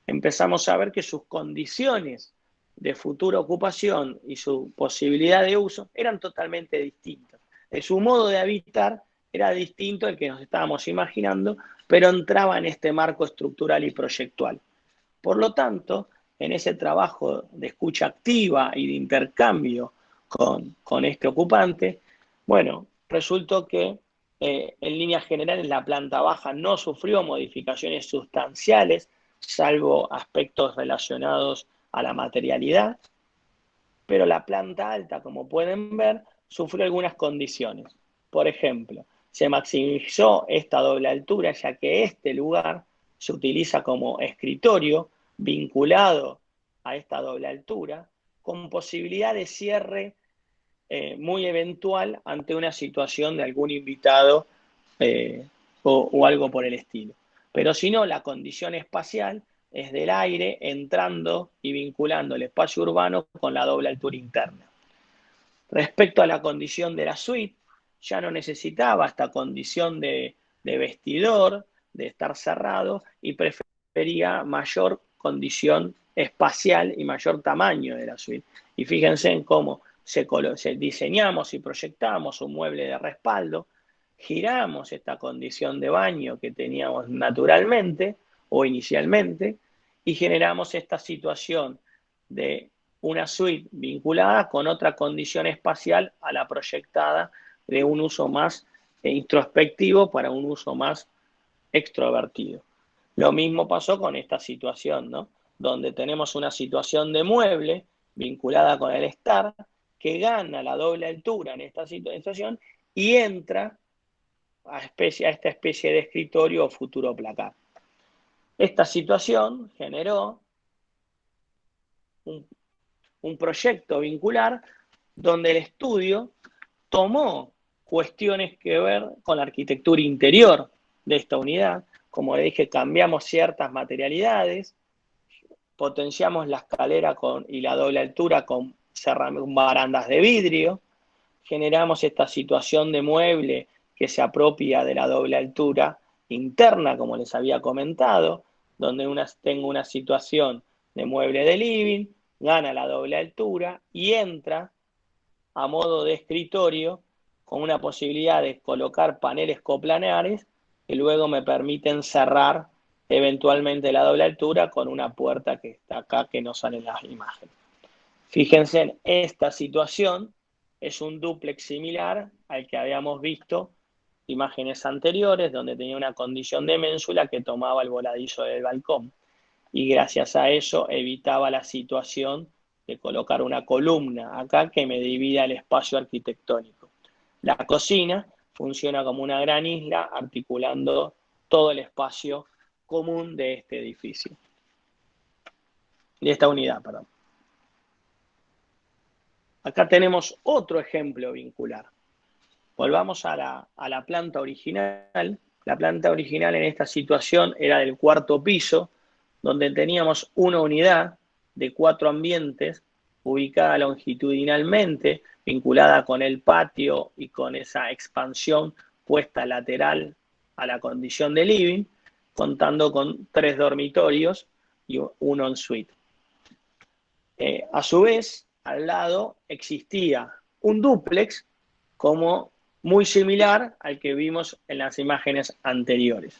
empezamos a ver que sus condiciones de futura ocupación y su posibilidad de uso eran totalmente distintas. Su modo de habitar era distinto al que nos estábamos imaginando, pero entraba en este marco estructural y proyectual. Por lo tanto, en ese trabajo de escucha activa y de intercambio con este ocupante, bueno, resultó que en líneas generales la planta baja no sufrió modificaciones sustanciales, salvo aspectos relacionados a la materialidad, pero la planta alta, como pueden ver, sufrió algunas condiciones. Por ejemplo, se maximizó esta doble altura, ya que este lugar se utiliza como escritorio vinculado a esta doble altura, con posibilidad de cierre muy eventual ante una situación de algún invitado o algo por el estilo. Pero si no, la condición espacial es del aire entrando y vinculando el espacio urbano con la doble altura interna. Respecto a la condición de la suite, ya no necesitaba esta condición de vestidor, de estar cerrado, y prefería mayor condición espacial y mayor tamaño de la suite. Y fíjense en cómo diseñamos y proyectamos un mueble de respaldo, giramos esta condición de baño que teníamos naturalmente o inicialmente y generamos esta situación de una suite vinculada con otra condición espacial a la proyectada de un uso más introspectivo para un uso más extrovertido. Lo mismo pasó con esta situación, ¿no? Donde tenemos una situación de mueble vinculada con el estar que gana la doble altura en esta situación y entra a esta especie de escritorio o futuro placar. Esta situación generó un proyecto vincular donde el estudio tomó cuestiones que ver con la arquitectura interior de esta unidad. Como le dije, cambiamos ciertas materialidades, potenciamos la escalera y la doble altura con barandas de vidrio, generamos esta situación de mueble que se apropia de la doble altura interna, como les había comentado, donde tengo una situación de mueble de living, gana la doble altura y entra a modo de escritorio con una posibilidad de colocar paneles coplanares que luego me permiten cerrar eventualmente la doble altura con una puerta que está acá que no sale en las imágenes. Fíjense en esta situación, es un dúplex similar al que habíamos visto imágenes anteriores, donde tenía una condición de ménsula que tomaba el voladizo del balcón. Y gracias a eso evitaba la situación de colocar una columna acá que me divida el espacio arquitectónico. La cocina funciona como una gran isla articulando todo el espacio común de este edificio, de esta unidad, perdón. Acá tenemos otro ejemplo vincular. Volvamos a la planta original. La planta original en esta situación era del cuarto piso, donde teníamos una unidad de 4 ambientes ubicada longitudinalmente, vinculada con el patio y con esa expansión puesta lateral a la condición de living, contando con 3 dormitorios y un en-suite. A su vez, al lado existía un dúplex como muy similar al que vimos en las imágenes anteriores.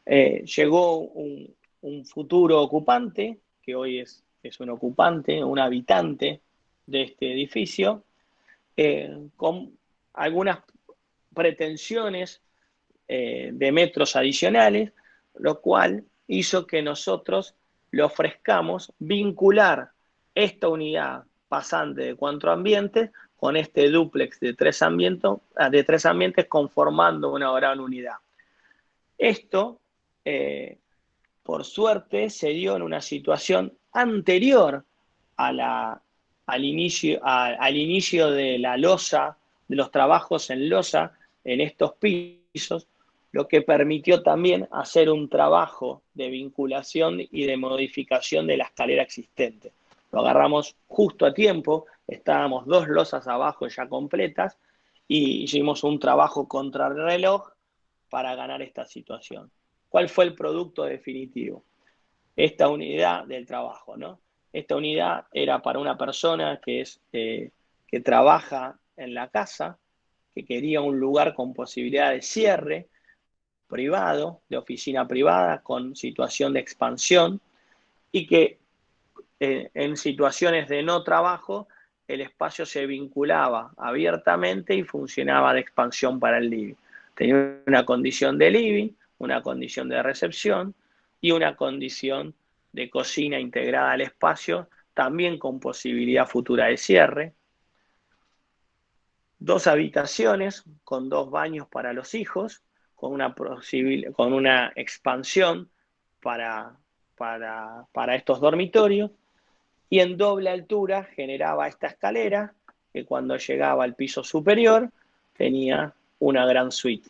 Llegó un futuro ocupante, que hoy es un ocupante, un habitante de este edificio, con algunas pretensiones de metros adicionales, lo cual hizo que nosotros le ofrezcamos vincular esta unidad pasante de 4 ambientes con este dúplex de 3 ambientes conformando una gran unidad. Esto, por suerte, se dio en una situación anterior al inicio de la losa, de los trabajos en losa en estos pisos, lo que permitió también hacer un trabajo de vinculación y de modificación de la escalera existente. Lo agarramos justo a tiempo, estábamos 2 losas abajo ya completas y hicimos un trabajo contra el reloj para ganar esta situación. ¿Cuál fue el producto definitivo? Esta unidad del trabajo, ¿no? Esta unidad era para una persona que trabaja en la casa, que quería un lugar con posibilidad de cierre privado, de oficina privada, con situación de expansión, y que en situaciones de no trabajo el espacio se vinculaba abiertamente y funcionaba de expansión para el living. Tenía una condición de living, una condición de recepción y una condición de cocina integrada al espacio, también con posibilidad futura de cierre. 2 habitaciones con 2 baños para los hijos, con una expansión para estos dormitorios, y en doble altura generaba esta escalera que cuando llegaba al piso superior tenía una gran suite.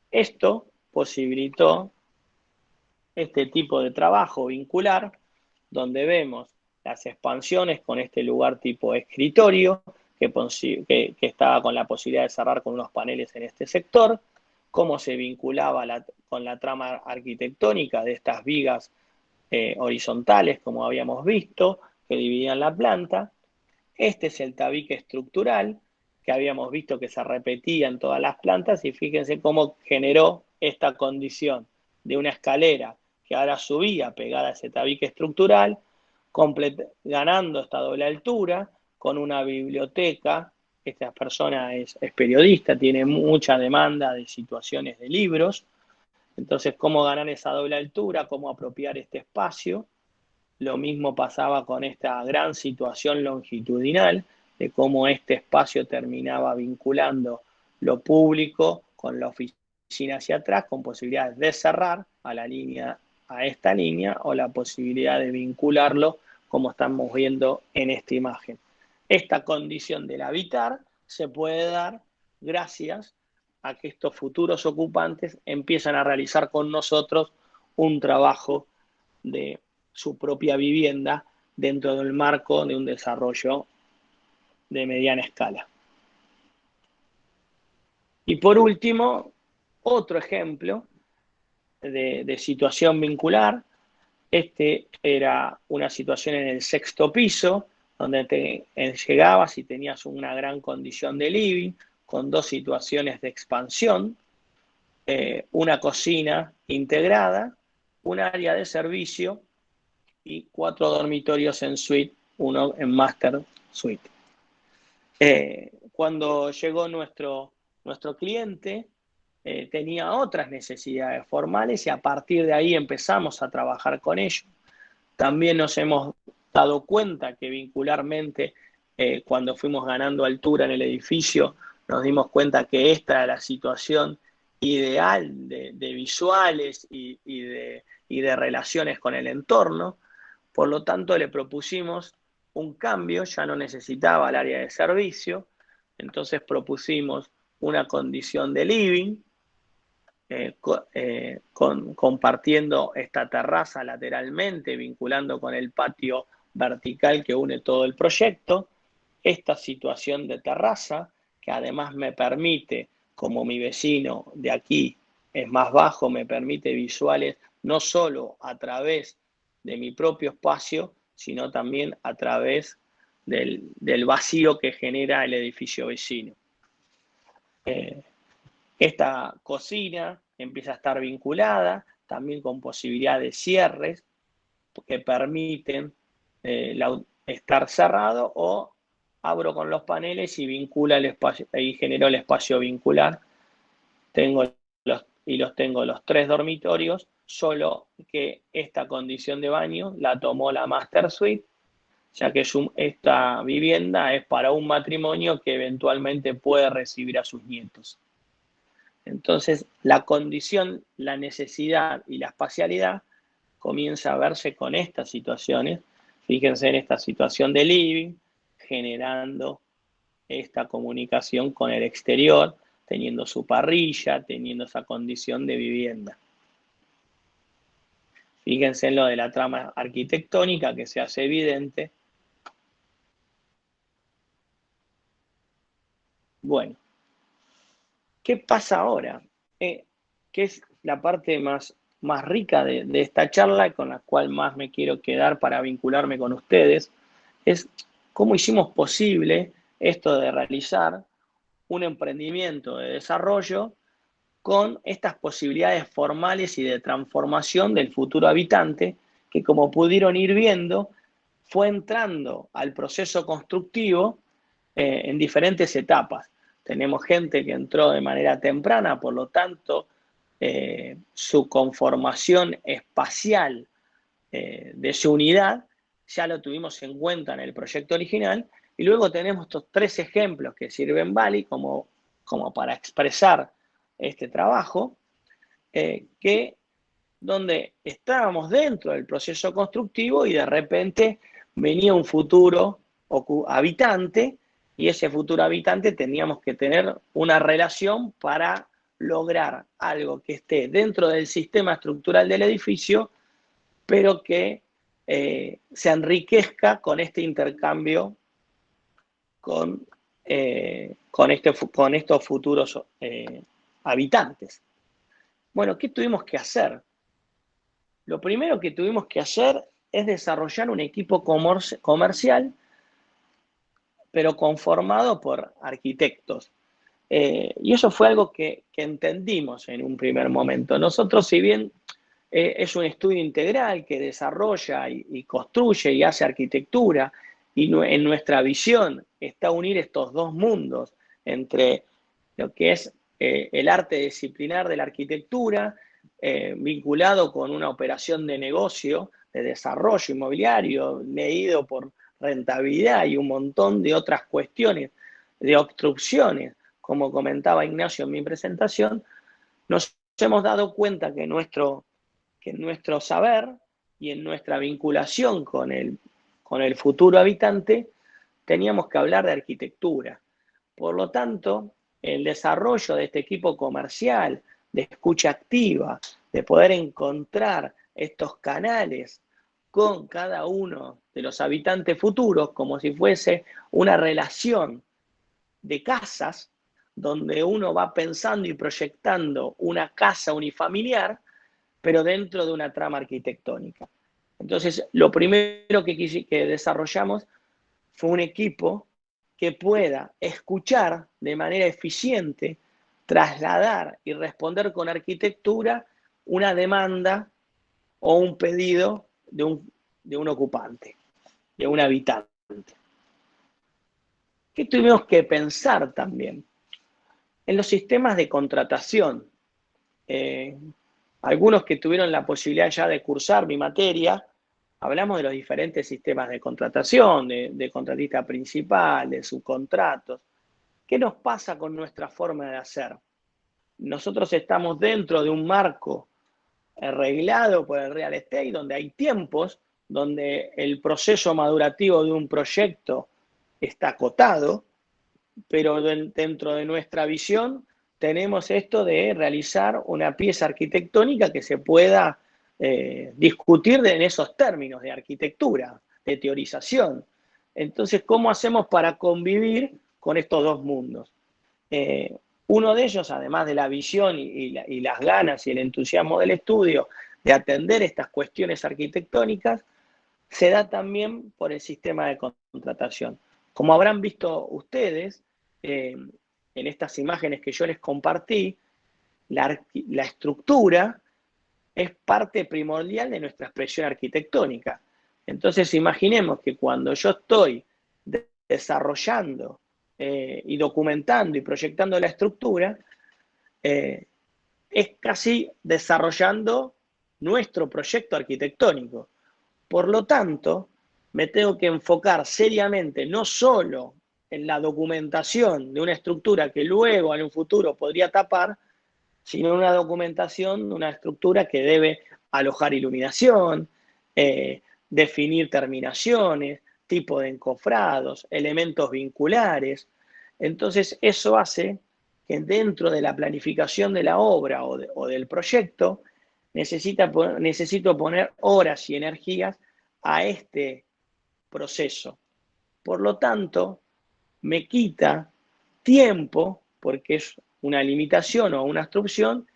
Esto posibilitó este tipo de trabajo vincular, donde vemos las expansiones con este lugar tipo escritorio, que estaba con la posibilidad de cerrar con unos paneles en este sector, cómo se vinculaba con la trama arquitectónica de estas vigas horizontales, como habíamos visto, que dividían la planta. Este es el tabique estructural, que habíamos visto que se repetía en todas las plantas, y fíjense cómo generó esta condición de una escalera que ahora subía pegada a ese tabique estructural, ganando esta doble altura, con una biblioteca. Esta persona es periodista, tiene mucha demanda de situaciones de libros. Entonces, cómo ganar esa doble altura, cómo apropiar este espacio. Lo mismo pasaba con esta gran situación longitudinal, de cómo este espacio terminaba vinculando lo público con la oficina hacia atrás, con posibilidades de cerrar a la línea, a esta línea, o la posibilidad de vincularlo como estamos viendo en esta imagen. Esta condición del habitar se puede dar gracias a que estos futuros ocupantes empiezan a realizar con nosotros un trabajo de su propia vivienda dentro del marco de un desarrollo de mediana escala. Y por último, otro ejemplo de situación vincular. Este era una situación en el 6º piso, donde llegabas y tenías una gran condición de living, con 2 situaciones de expansión, una cocina integrada, un área de servicio y 4 dormitorios en suite, uno en master suite. Cuando llegó nuestro cliente, tenía otras necesidades formales y a partir de ahí empezamos a trabajar con ellos. También nos hemos dado cuenta que vincularmente, cuando fuimos ganando altura en el edificio, nos dimos cuenta que esta era la situación ideal de visuales y de relaciones con el entorno. Por lo tanto, le propusimos un cambio, ya no necesitaba el área de servicio, entonces propusimos una condición de living, compartiendo esta terraza lateralmente, vinculando con el patio vertical que une todo el proyecto, esta situación de terraza, que además me permite, como mi vecino de aquí es más bajo, me permite visuales no solo a través de mi propio espacio, sino también a través del vacío que genera el edificio vecino. Esta cocina empieza a estar vinculada también con posibilidad de cierres que permiten estar cerrado, o abro con los paneles y vincula el espacio y genero el espacio vincular. Tengo los 3 dormitorios, solo que esta condición de baño la tomó la Master Suite, ya que esta vivienda es para un matrimonio que eventualmente puede recibir a sus nietos. Entonces, la condición, la necesidad y la espacialidad comienza a verse con estas situaciones. Fíjense en esta situación de living, generando esta comunicación con el exterior, teniendo su parrilla, teniendo esa condición de vivienda. Fíjense en lo de la trama arquitectónica que se hace evidente. Bueno, ¿qué pasa ahora? Que es la parte más rica de esta charla, con la cual más me quiero quedar para vincularme con ustedes, es cómo hicimos posible esto de realizar un emprendimiento de desarrollo con estas posibilidades formales y de transformación del futuro habitante, que, como pudieron ir viendo, fue entrando al proceso constructivo en diferentes etapas. Tenemos gente que entró de manera temprana, por lo tanto, su conformación espacial de su unidad ya lo tuvimos en cuenta en el proyecto original, y luego tenemos estos 3 ejemplos que sirven como para expresar este trabajo, donde estábamos dentro del proceso constructivo y de repente venía un futuro habitante, y ese futuro habitante teníamos que tener una relación para lograr algo que esté dentro del sistema estructural del edificio, pero que se enriquezca con este intercambio con estos futuros habitantes. Bueno, ¿qué tuvimos que hacer? Lo primero que tuvimos que hacer es desarrollar un equipo comercial, pero conformado por arquitectos. Y eso fue algo que entendimos en un primer momento. Nosotros, si bien es un estudio integral que desarrolla y construye y hace arquitectura, y en nuestra visión está unir estos 2 mundos, entre lo que es el arte disciplinar de la arquitectura, vinculado con una operación de negocio, de desarrollo inmobiliario, leído por rentabilidad y un montón de otras cuestiones, de obstrucciones, como comentaba Ignacio en mi presentación, nos hemos dado cuenta que en nuestro saber y en nuestra vinculación con el futuro habitante teníamos que hablar de arquitectura. Por lo tanto, el desarrollo de este equipo comercial, de escucha activa, de poder encontrar estos canales con cada uno de los habitantes futuros, como si fuese una relación de casas, donde uno va pensando y proyectando una casa unifamiliar, pero dentro de una trama arquitectónica. Entonces, lo primero que desarrollamos fue un equipo que pueda escuchar de manera eficiente, trasladar y responder con arquitectura una demanda o un pedido de un ocupante, de un habitante. ¿Qué tuvimos que pensar también? En los sistemas de contratación. Algunos que tuvieron la posibilidad ya de cursar mi materia, hablamos de los diferentes sistemas de contratación, de contratista principal, de subcontratos. ¿Qué nos pasa con nuestra forma de hacer? Nosotros estamos dentro de un marco reglado por el real estate, donde hay tiempos, donde el proceso madurativo de un proyecto está acotado, pero dentro de nuestra visión tenemos esto de realizar una pieza arquitectónica que se pueda discutir en esos términos de arquitectura, de teorización. Entonces, ¿cómo hacemos para convivir con estos dos mundos? Uno de ellos, además de la visión y las ganas y el entusiasmo del estudio de atender estas cuestiones arquitectónicas, se da también por el sistema de contratación. Como habrán visto ustedes, en estas imágenes que yo les compartí, la estructura es parte primordial de nuestra expresión arquitectónica. Entonces, imaginemos que cuando yo estoy desarrollando y documentando y proyectando la estructura, es casi desarrollando nuestro proyecto arquitectónico. Por lo tanto, me tengo que enfocar seriamente no solo en la documentación de una estructura que luego en un futuro podría tapar, sino en una documentación de una estructura que debe alojar iluminación, definir terminaciones, tipo de encofrados, elementos vinculares. Entonces, eso hace que dentro de la planificación de la obra o del proyecto, necesito poner horas y energías a este proceso. Por lo tanto, me quita tiempo, porque es una limitación o una obstrucción,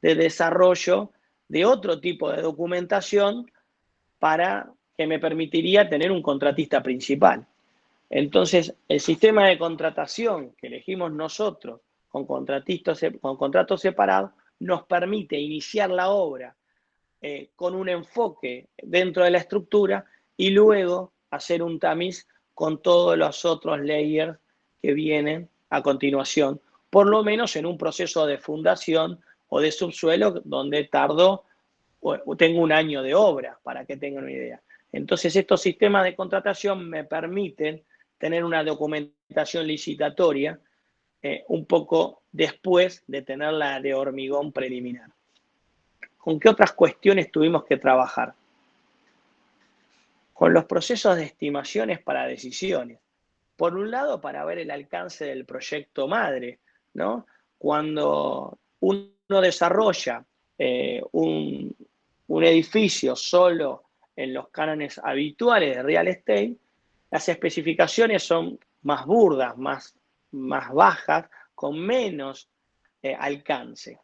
de desarrollo de otro tipo de documentación para que me permitiría tener un contratista principal. Entonces, el sistema de contratación que elegimos nosotros con contratos separados nos permite iniciar la obra con un enfoque dentro de la estructura y luego hacer un tamiz con todos los otros layers que vienen a continuación, por lo menos en un proceso de fundación o de subsuelo donde tengo un año de obra, para que tengan una idea. Entonces, estos sistemas de contratación me permiten tener una documentación licitatoria un poco después de tener la de hormigón preliminar. ¿Con qué otras cuestiones tuvimos que trabajar? Con los procesos de estimaciones para decisiones. Por un lado, para ver el alcance del proyecto madre, ¿no? Cuando uno desarrolla un edificio solo en los cánones habituales de real estate, las especificaciones son más burdas, más bajas, con menos alcance.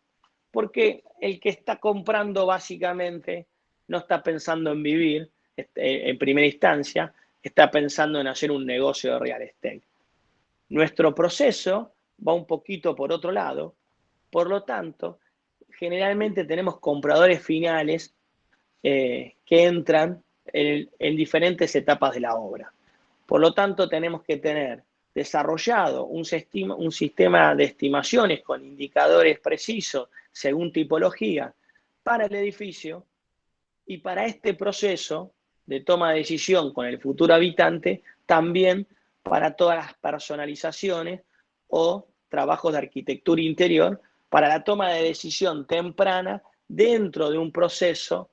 Porque el que está comprando básicamente no está pensando en vivir en primera instancia, está pensando en hacer un negocio de real estate. Nuestro proceso va un poquito por otro lado, por lo tanto, generalmente tenemos compradores finales que entran en diferentes etapas de la obra. Por lo tanto, tenemos que tener desarrollado un sistema de estimaciones con indicadores precisos según tipología para el edificio, y para este proceso de toma de decisión con el futuro habitante, también para todas las personalizaciones o trabajos de arquitectura interior para la toma de decisión temprana dentro de un proceso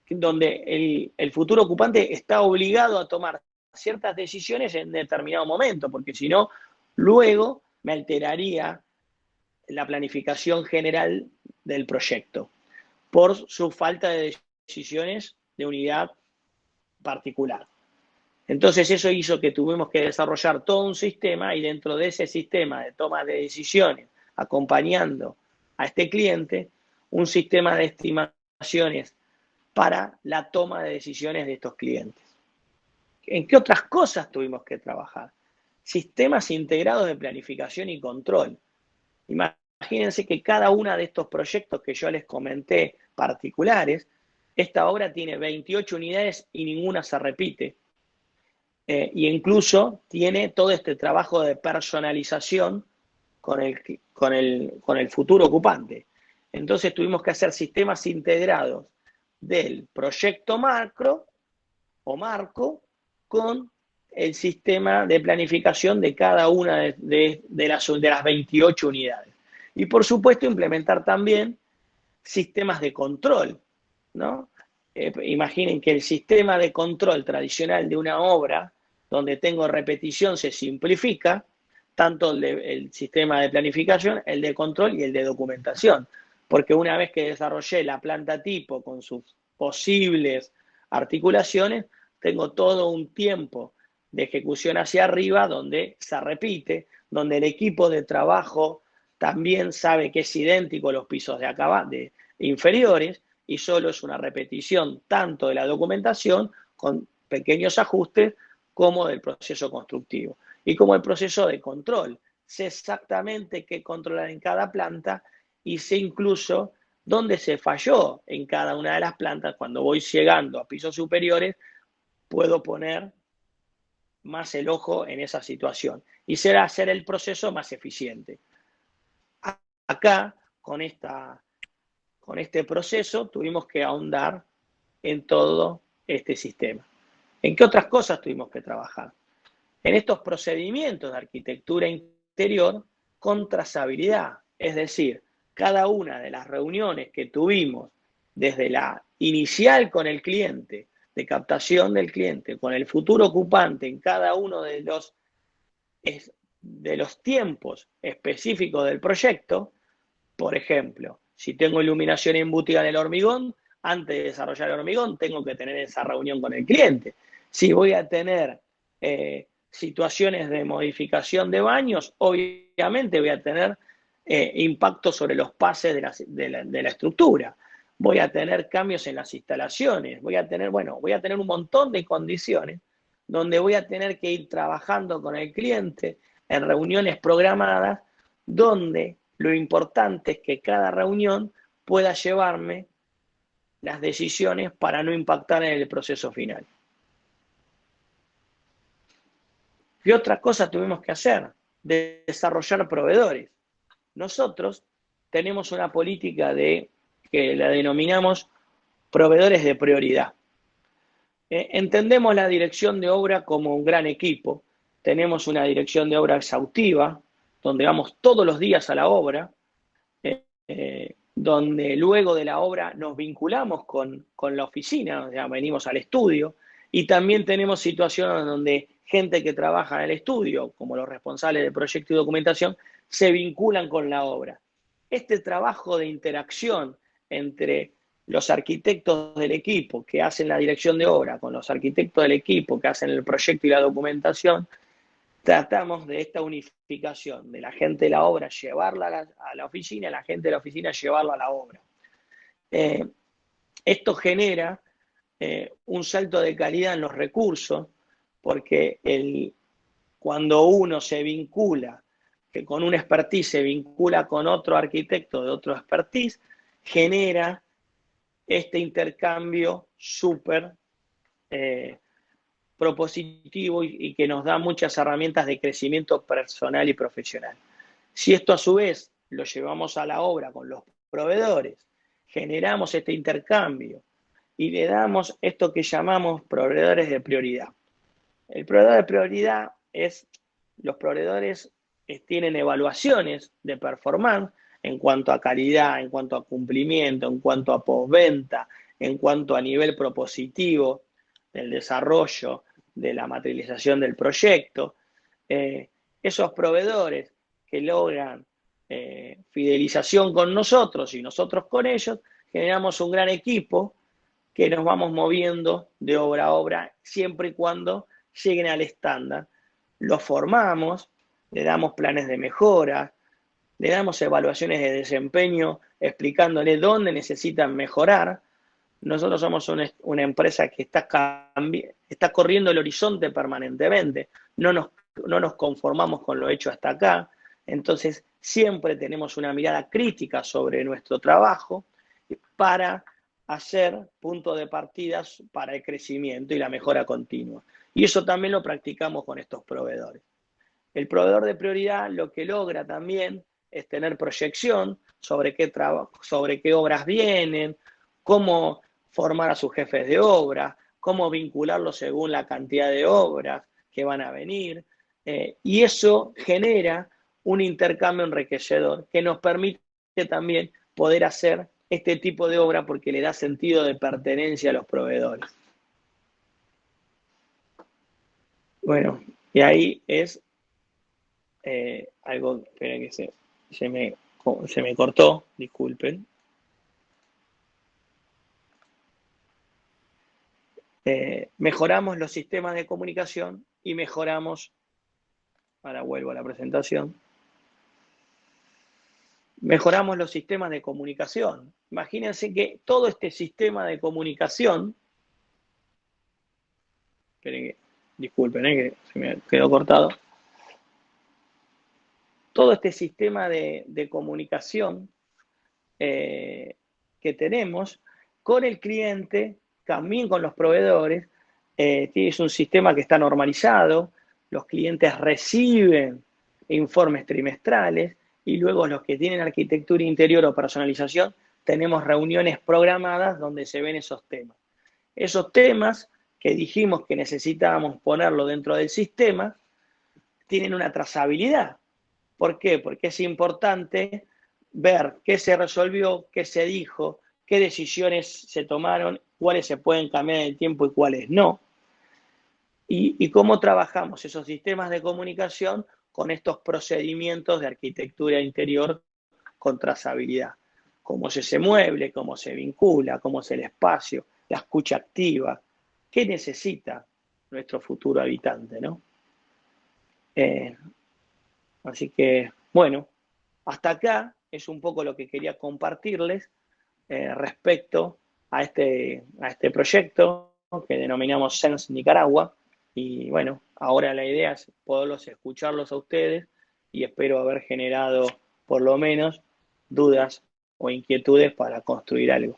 donde el futuro ocupante está obligado a tomar ciertas decisiones en determinado momento, porque si no, luego me alteraría la planificación general del proyecto por su falta de decisiones de unidad particular. Entonces eso hizo que tuvimos que desarrollar todo un sistema y dentro de ese sistema de toma de decisiones, acompañando a este cliente, un sistema de estimaciones para la toma de decisiones de estos clientes. ¿En qué otras cosas tuvimos que trabajar? Sistemas integrados de planificación y control. Imagínense que cada uno de estos proyectos que yo les comenté particulares, esta obra tiene 28 unidades y ninguna se repite. Y incluso tiene todo este trabajo de personalización con el futuro ocupante. Entonces tuvimos que hacer sistemas integrados del proyecto macro o marco con el sistema de planificación de cada una de las 28 unidades. Y por supuesto implementar también sistemas de control, ¿no? Imaginen que el sistema de control tradicional de una obra, donde tengo repetición, se simplifica, tanto el sistema de planificación, el de control y el de documentación. Porque una vez que desarrollé la planta tipo con sus posibles articulaciones, tengo todo un tiempo de ejecución hacia arriba donde se repite, donde el equipo de trabajo también sabe que es idéntico a los pisos de inferiores y solo es una repetición tanto de la documentación con pequeños ajustes como del proceso constructivo. Y como el proceso de control, sé exactamente qué controlar en cada planta y sé incluso dónde se falló en cada una de las plantas. Cuando voy llegando a pisos superiores, puedo poner más el ojo en esa situación y será hacer el proceso más eficiente. Acá, con este proceso, tuvimos que ahondar en todo este sistema. ¿En qué otras cosas tuvimos que trabajar? En estos procedimientos de arquitectura interior con trazabilidad, es decir, cada una de las reuniones que tuvimos desde la inicial con el cliente, de captación del cliente, con el futuro ocupante en cada uno de los tiempos específicos del proyecto. Por ejemplo, si tengo iluminación embutida en el hormigón, antes de desarrollar el hormigón, tengo que tener esa reunión con el cliente. Si voy a tener situaciones de modificación de baños, obviamente voy a tener impacto sobre los pases de la estructura. Voy a tener cambios en las instalaciones. Voy a tener un montón de condiciones donde voy a tener que ir trabajando con el cliente en reuniones programadas donde lo importante es que cada reunión pueda llevarme las decisiones para no impactar en el proceso final. ¿Qué otra cosa tuvimos que hacer? Desarrollar proveedores. Nosotros tenemos una política que la denominamos proveedores de prioridad. Entendemos la dirección de obra como un gran equipo. Tenemos una dirección de obra exhaustiva, donde vamos todos los días a la obra, donde luego de la obra nos vinculamos con la oficina, o sea, venimos al estudio, y también tenemos situaciones donde gente que trabaja en el estudio, como los responsables de proyecto y documentación, se vinculan con la obra. Este trabajo de interacción entre los arquitectos del equipo que hacen la dirección de obra con los arquitectos del equipo que hacen el proyecto y la documentación, tratamos de esta unificación, de la gente de la obra llevarla a la oficina, la gente de la oficina llevarla a la obra. Esto genera un salto de calidad en los recursos, porque cuando uno se vincula, que con un expertise se vincula con otro arquitecto de otro expertise, genera este intercambio súper propositivo y que nos da muchas herramientas de crecimiento personal y profesional. Si esto a su vez lo llevamos a la obra con los proveedores, generamos este intercambio y le damos esto que llamamos proveedores de prioridad. El proveedor de prioridad es, los proveedores tienen evaluaciones de performance en cuanto a calidad, en cuanto a cumplimiento, en cuanto a postventa, en cuanto a nivel propositivo del desarrollo, de la materialización del proyecto. Esos proveedores que logran fidelización con nosotros y nosotros con ellos, generamos un gran equipo que nos vamos moviendo de obra a obra siempre y cuando lleguen al estándar. Los formamos, le damos planes de mejora, le damos evaluaciones de desempeño explicándole dónde necesitan mejorar. Nosotros somos una empresa que está corriendo el horizonte permanentemente, no nos conformamos con lo hecho hasta acá, entonces siempre tenemos una mirada crítica sobre nuestro trabajo para hacer punto de partida para el crecimiento y la mejora continua. Y eso también lo practicamos con estos proveedores. El proveedor de prioridad lo que logra también es tener proyección sobre qué obras vienen, cómo formar a sus jefes de obra, cómo vincularlos según la cantidad de obras que van a venir. Y eso genera un intercambio enriquecedor que nos permite también poder hacer este tipo de obra porque le da sentido de pertenencia a los proveedores. Bueno, y ahí es algo, esperen que se me cortó, disculpen. Mejoramos los sistemas de comunicación y mejoramos, ahora vuelvo a la presentación, mejoramos los sistemas de comunicación. Imagínense que todo este sistema de comunicación, disculpen, que se me quedó cortado, todo este sistema de comunicación que tenemos con el cliente, también con los proveedores, es un sistema que está normalizado, los clientes reciben informes trimestrales y luego los que tienen arquitectura interior o personalización, tenemos reuniones programadas donde se ven esos temas. Esos temas que dijimos que necesitábamos ponerlo dentro del sistema, tienen una trazabilidad. ¿Por qué? Porque es importante ver qué se resolvió, qué se dijo, qué decisiones se tomaron, cuáles se pueden cambiar en el tiempo y cuáles no. Y cómo trabajamos esos sistemas de comunicación con estos procedimientos de arquitectura interior con trazabilidad. Cómo es ese mueble, cómo se vincula, cómo es el espacio, la escucha activa, qué necesita nuestro futuro habitante, ¿no? Así que, bueno, hasta acá es un poco lo que quería compartirles respecto a este proyecto que denominamos Sense Nicaragua. Y bueno, ahora la idea es poderlos escucharlos a ustedes y espero haber generado por lo menos dudas o inquietudes para construir algo.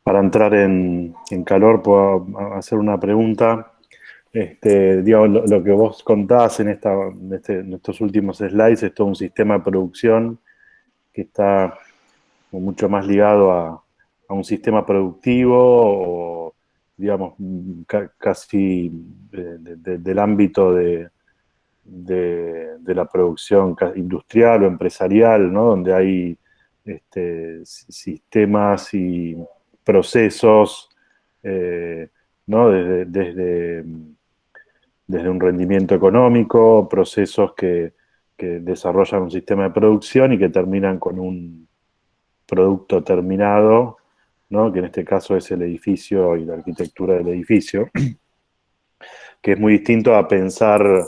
Para entrar en calor, puedo hacer una pregunta. Digamos, lo que vos contás en estos últimos slides es todo un sistema de producción que está mucho más ligado a un sistema productivo o, digamos, casi del ámbito de la producción industrial o empresarial, ¿no? Donde hay sistemas y procesos, ¿no? Desde un rendimiento económico, procesos que desarrollan un sistema de producción y que terminan con un producto terminado, ¿no? Que en este caso es el edificio y la arquitectura del edificio, que es muy distinto a pensar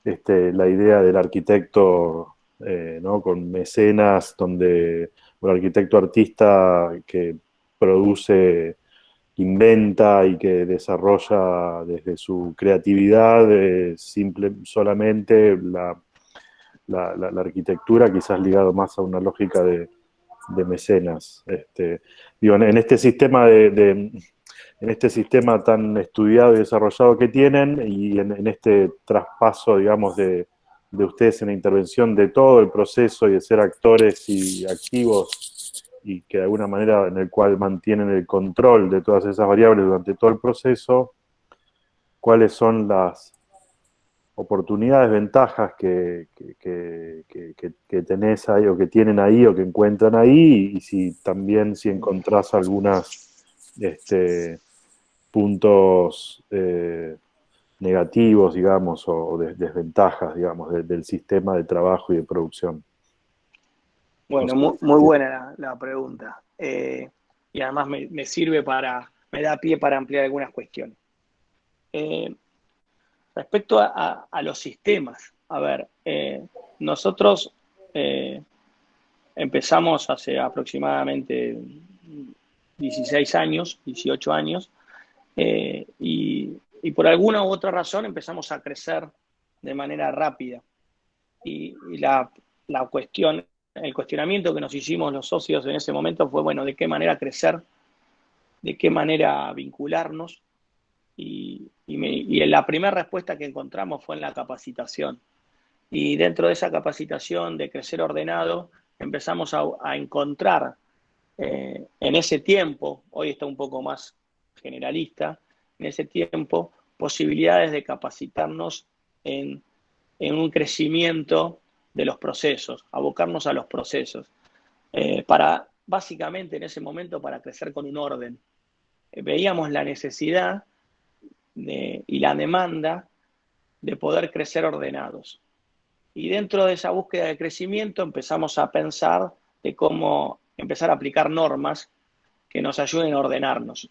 la idea del arquitecto, ¿no? Con mecenas, donde un arquitecto artista que produce, inventa y que desarrolla desde su creatividad solamente la arquitectura, quizás ligado más a una lógica de mecenas. Digo, en este sistema en este sistema tan estudiado y desarrollado que tienen y en este traspaso, digamos, de ustedes en la intervención de todo el proceso y de ser actores y activos y que de alguna manera en el cual mantienen el control de todas esas variables durante todo el proceso, cuáles son las oportunidades, ventajas que tenés ahí o que tienen ahí o que encuentran ahí y si también si encontrás algunas puntos negativos, digamos, o desventajas, digamos, del sistema de trabajo y de producción. No Bueno, sé muy buena la pregunta. Y además me sirve me da pie para ampliar algunas cuestiones. Eh, Respecto a los sistemas, a ver, nosotros empezamos hace aproximadamente 16 años, 18 años, y por alguna u otra razón empezamos a crecer de manera rápida. Y la cuestión, el cuestionamiento que nos hicimos los socios en ese momento fue, bueno, ¿de qué manera crecer? ¿De qué manera vincularnos? Y la primera respuesta que encontramos fue en la capacitación. Y dentro de esa capacitación de crecer ordenado, empezamos a encontrar en ese tiempo, hoy está un poco más generalista, en ese tiempo, posibilidades de capacitarnos en, en un crecimiento de los procesos, abocarnos a los procesos, para básicamente en ese momento para crecer con un orden. Veíamos la necesidad y la demanda de poder crecer ordenados. Y dentro de esa búsqueda de crecimiento empezamos a pensar de cómo empezar a aplicar normas que nos ayuden a ordenarnos.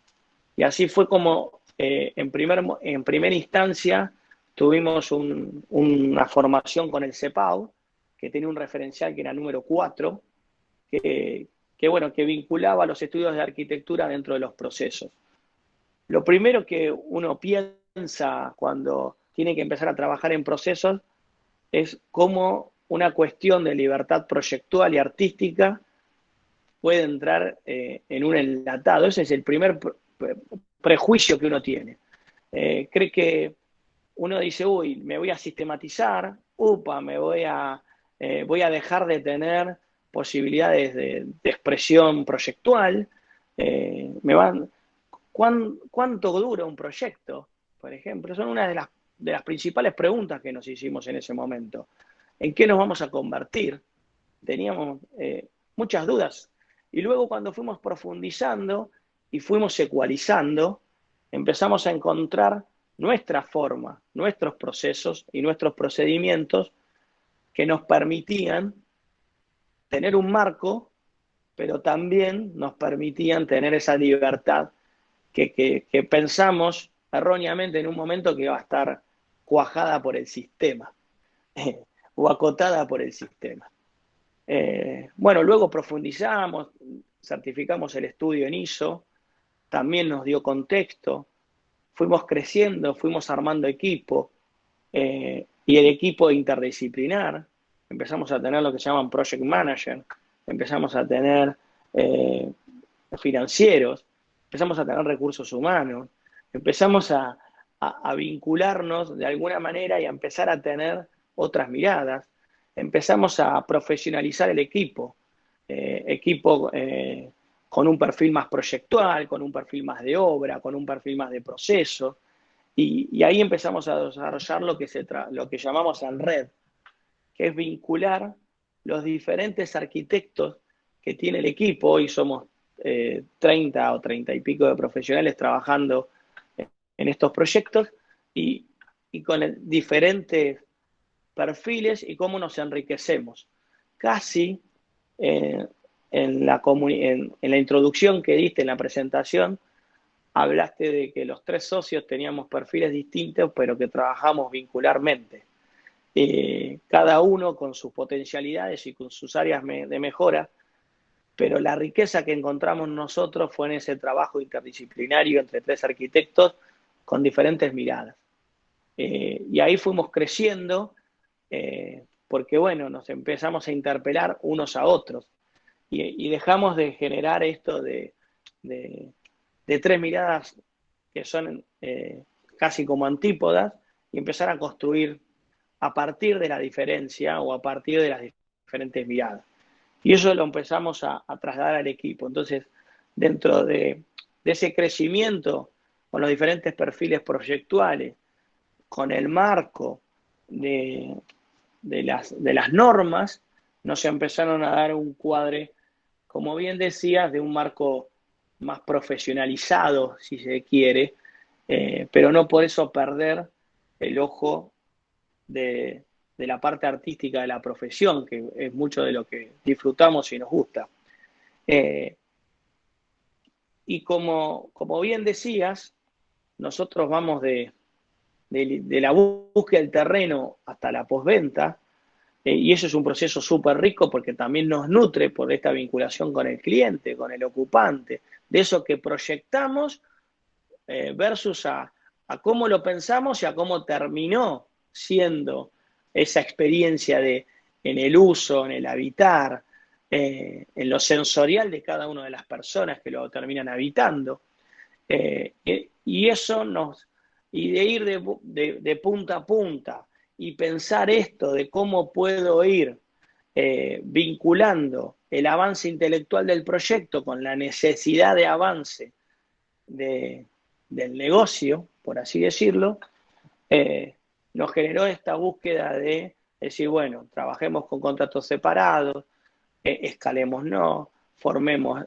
Y así fue como en primera instancia tuvimos una formación con el CEPAU, que tenía un referencial que era número 4, que vinculaba los estudios de arquitectura dentro de los procesos. Lo primero que uno piensa cuando tiene que empezar a trabajar en procesos es cómo una cuestión de libertad proyectual y artística puede entrar en un enlatado. Ese es el primer prejuicio que uno tiene. Cree que uno dice, uy, me voy a sistematizar, voy a dejar de tener posibilidades de expresión proyectual, me van, ¿cuánto dura un proyecto? Por ejemplo, son una de las principales preguntas que nos hicimos en ese momento. ¿En qué nos vamos a convertir? Teníamos muchas dudas. Y luego cuando fuimos profundizando y fuimos ecualizando, empezamos a encontrar nuestra forma, nuestros procesos y nuestros procedimientos que nos permitían tener un marco, pero también nos permitían tener esa libertad que pensamos erróneamente en un momento que va a estar cuajada por el sistema o acotada por el sistema. Bueno, luego profundizamos, certificamos el estudio en ISO, también nos dio contexto, fuimos creciendo, fuimos armando equipo, y el equipo interdisciplinar, empezamos a tener lo que se llaman project manager, empezamos a tener financieros, empezamos a tener recursos humanos, empezamos a vincularnos de alguna manera y a empezar a tener otras miradas, empezamos a profesionalizar el equipo, con un perfil más proyectual, con un perfil más de obra, con un perfil más de proceso, y ahí empezamos a desarrollar lo que llamamos en red, que es vincular los diferentes arquitectos que tiene el equipo. Hoy somos 30 o 30 y pico de profesionales trabajando en estos proyectos y con diferentes perfiles y cómo nos enriquecemos. Casi en la introducción que diste en la presentación, hablaste de que los tres socios teníamos perfiles distintos, pero que trabajamos vincularmente. Cada uno con sus potencialidades y con sus áreas de mejora, pero la riqueza que encontramos nosotros fue en ese trabajo interdisciplinario entre tres arquitectos con diferentes miradas. Y ahí fuimos creciendo, porque bueno, nos empezamos a interpelar unos a otros y dejamos de generar esto de tres miradas que son casi como antípodas y empezar a construir a partir de la diferencia o a partir de las diferentes miradas. Y eso lo empezamos a trasladar al equipo. Entonces, dentro de ese crecimiento, con los diferentes perfiles proyectuales, con el marco de las normas, nos empezaron a dar un cuadro, como bien decías, de un marco más profesionalizado, si se quiere, pero no por eso perder el ojo de la parte artística de la profesión, que es mucho de lo que disfrutamos y nos gusta. Y como bien decías, nosotros vamos de la búsqueda del terreno hasta la postventa, y eso es un proceso súper rico porque también nos nutre por esta vinculación con el cliente, con el ocupante, de eso que proyectamos versus a cómo lo pensamos y a cómo terminó siendo esa experiencia en el uso, en el habitar, en lo sensorial de cada una de las personas que lo terminan habitando. Y eso y de ir de punta a punta y pensar esto de cómo puedo ir vinculando el avance intelectual del proyecto con la necesidad de avance del negocio, por así decirlo, nos generó esta búsqueda de decir, bueno, trabajemos con contratos separados, escalémonos, formemos,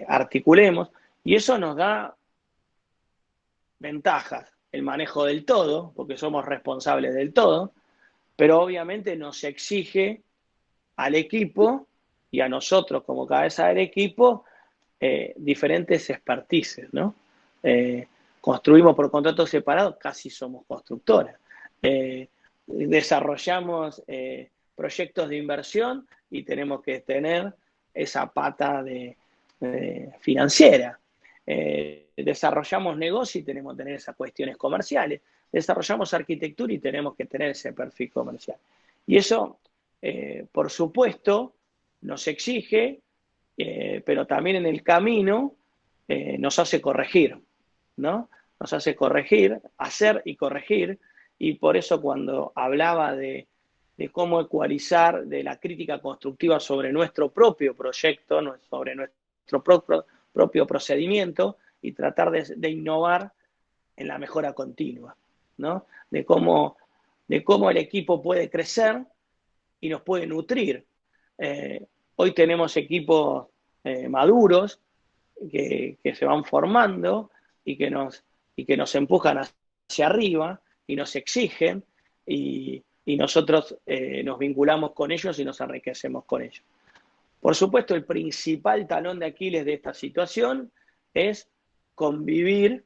articulemos, y eso nos da ventajas, el manejo del todo, porque somos responsables del todo, pero obviamente nos exige al equipo y a nosotros como cabeza del equipo diferentes expertices, ¿no? Construimos por contratos separados, casi somos constructoras. Desarrollamos proyectos de inversión y tenemos que tener esa pata financiera. Desarrollamos negocio y tenemos que tener esas cuestiones comerciales. Desarrollamos arquitectura y tenemos que tener ese perfil comercial. Y eso, por supuesto, nos exige, pero también en el camino nos hace corregir, ¿no? Nos hace corregir, hacer y corregir, y por eso cuando hablaba de cómo ecualizar de la crítica constructiva sobre nuestro propio proyecto, sobre nuestro propio procedimiento, y tratar de innovar en la mejora continua, ¿no? De cómo el equipo puede crecer y nos puede nutrir. Hoy tenemos equipos maduros que se van formando y que nos empujan hacia arriba y nos exigen y nosotros nos vinculamos con ellos y nos enriquecemos con ellos. Por supuesto, el principal talón de Aquiles de esta situación es convivir,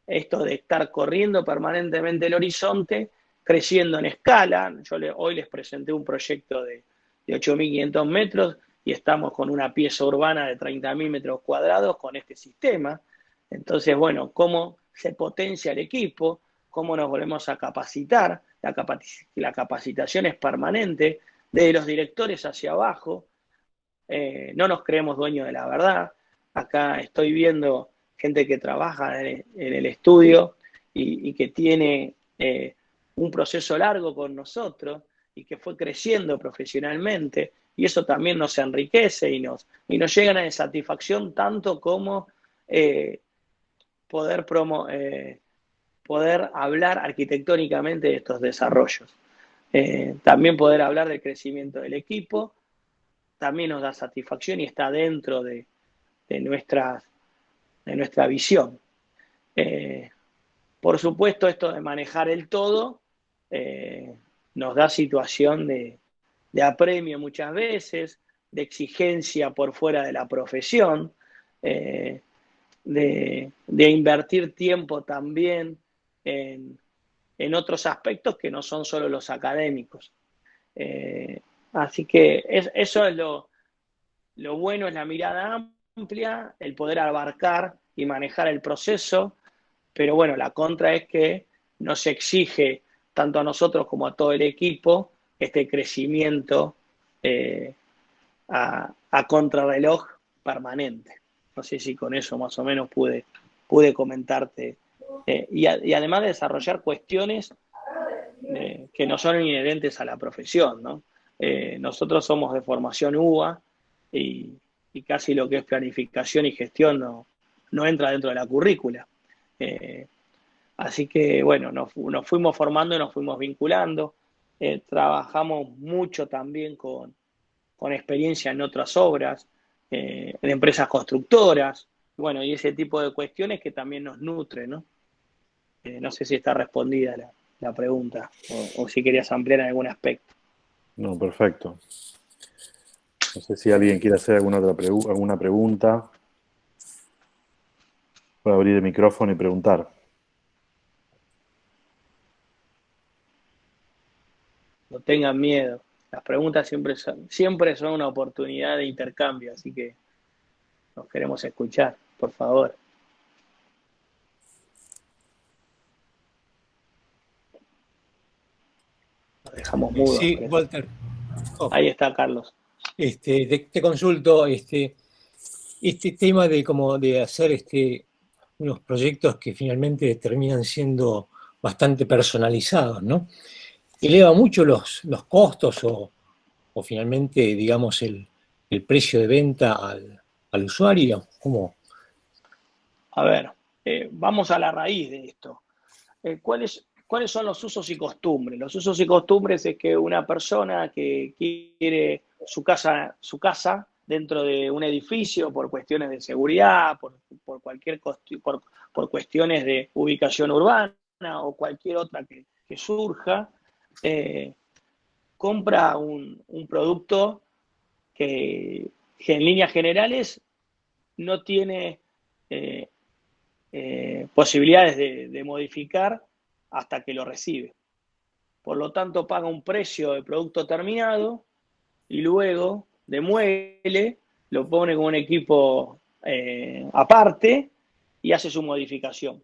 esto de estar corriendo permanentemente el horizonte, creciendo en escala. Yo hoy les presenté un proyecto de 8.500 metros y estamos con una pieza urbana de 30.000 metros cuadrados con este sistema. Entonces, bueno, cómo se potencia el equipo, cómo nos volvemos a capacitar, la capacitación es permanente, desde los directores hacia abajo, no nos creemos dueños de la verdad. Acá estoy viendo gente que trabaja en el estudio y que tiene un proceso largo con nosotros y que fue creciendo profesionalmente, y eso también nos enriquece y nos llega a satisfacción tanto como poder hablar arquitectónicamente de estos desarrollos. También poder hablar del crecimiento del equipo también nos da satisfacción y está dentro de nuestra visión. Por supuesto, esto de manejar el todo nos da situación de apremio muchas veces, de exigencia por fuera de la profesión, de invertir tiempo también en otros aspectos que no son solo los académicos. Así que eso es lo bueno, es la mirada amplia, el poder abarcar y manejar el proceso, pero bueno, la contra es que nos exige tanto a nosotros como a todo el equipo este crecimiento a contrarreloj permanente, No sé si con eso más o menos pude comentarte. Y además de desarrollar cuestiones que no son inherentes a la profesión, ¿no? Nosotros somos de formación UBA y casi lo que es planificación y gestión no entra dentro de la currícula. Así que, bueno, nos fuimos formando y nos fuimos vinculando. Trabajamos mucho también con experiencia en otras obras, en empresas constructoras, bueno, y ese tipo de cuestiones que también nos nutren, ¿no? No sé si está respondida la pregunta o si querías ampliar en algún aspecto. No, perfecto. No sé si alguien quiere hacer alguna pregunta. Puede abrir el micrófono y preguntar. No tengan miedo. Las preguntas siempre son una oportunidad de intercambio, así que nos queremos escuchar, por favor. Nos dejamos mudos, Sí, parece. Walter. Ahí está, Carlos. Te consulto este tema de como de hacer unos proyectos que finalmente terminan siendo bastante personalizados, ¿no? ¿Eleva mucho los costos o finalmente, digamos, el precio de venta al usuario? ¿Cómo? A ver, vamos a la raíz de esto. ¿Cuáles son los usos y costumbres? Los usos y costumbres es que una persona que quiere su casa dentro de un edificio por cuestiones de seguridad, por por cuestiones de ubicación urbana o cualquier otra que surja, compra un producto que en líneas generales no tiene eh, posibilidades de modificar hasta que lo recibe. Por lo tanto, paga un precio de producto terminado y luego de mueble lo pone con un equipo aparte y hace su modificación.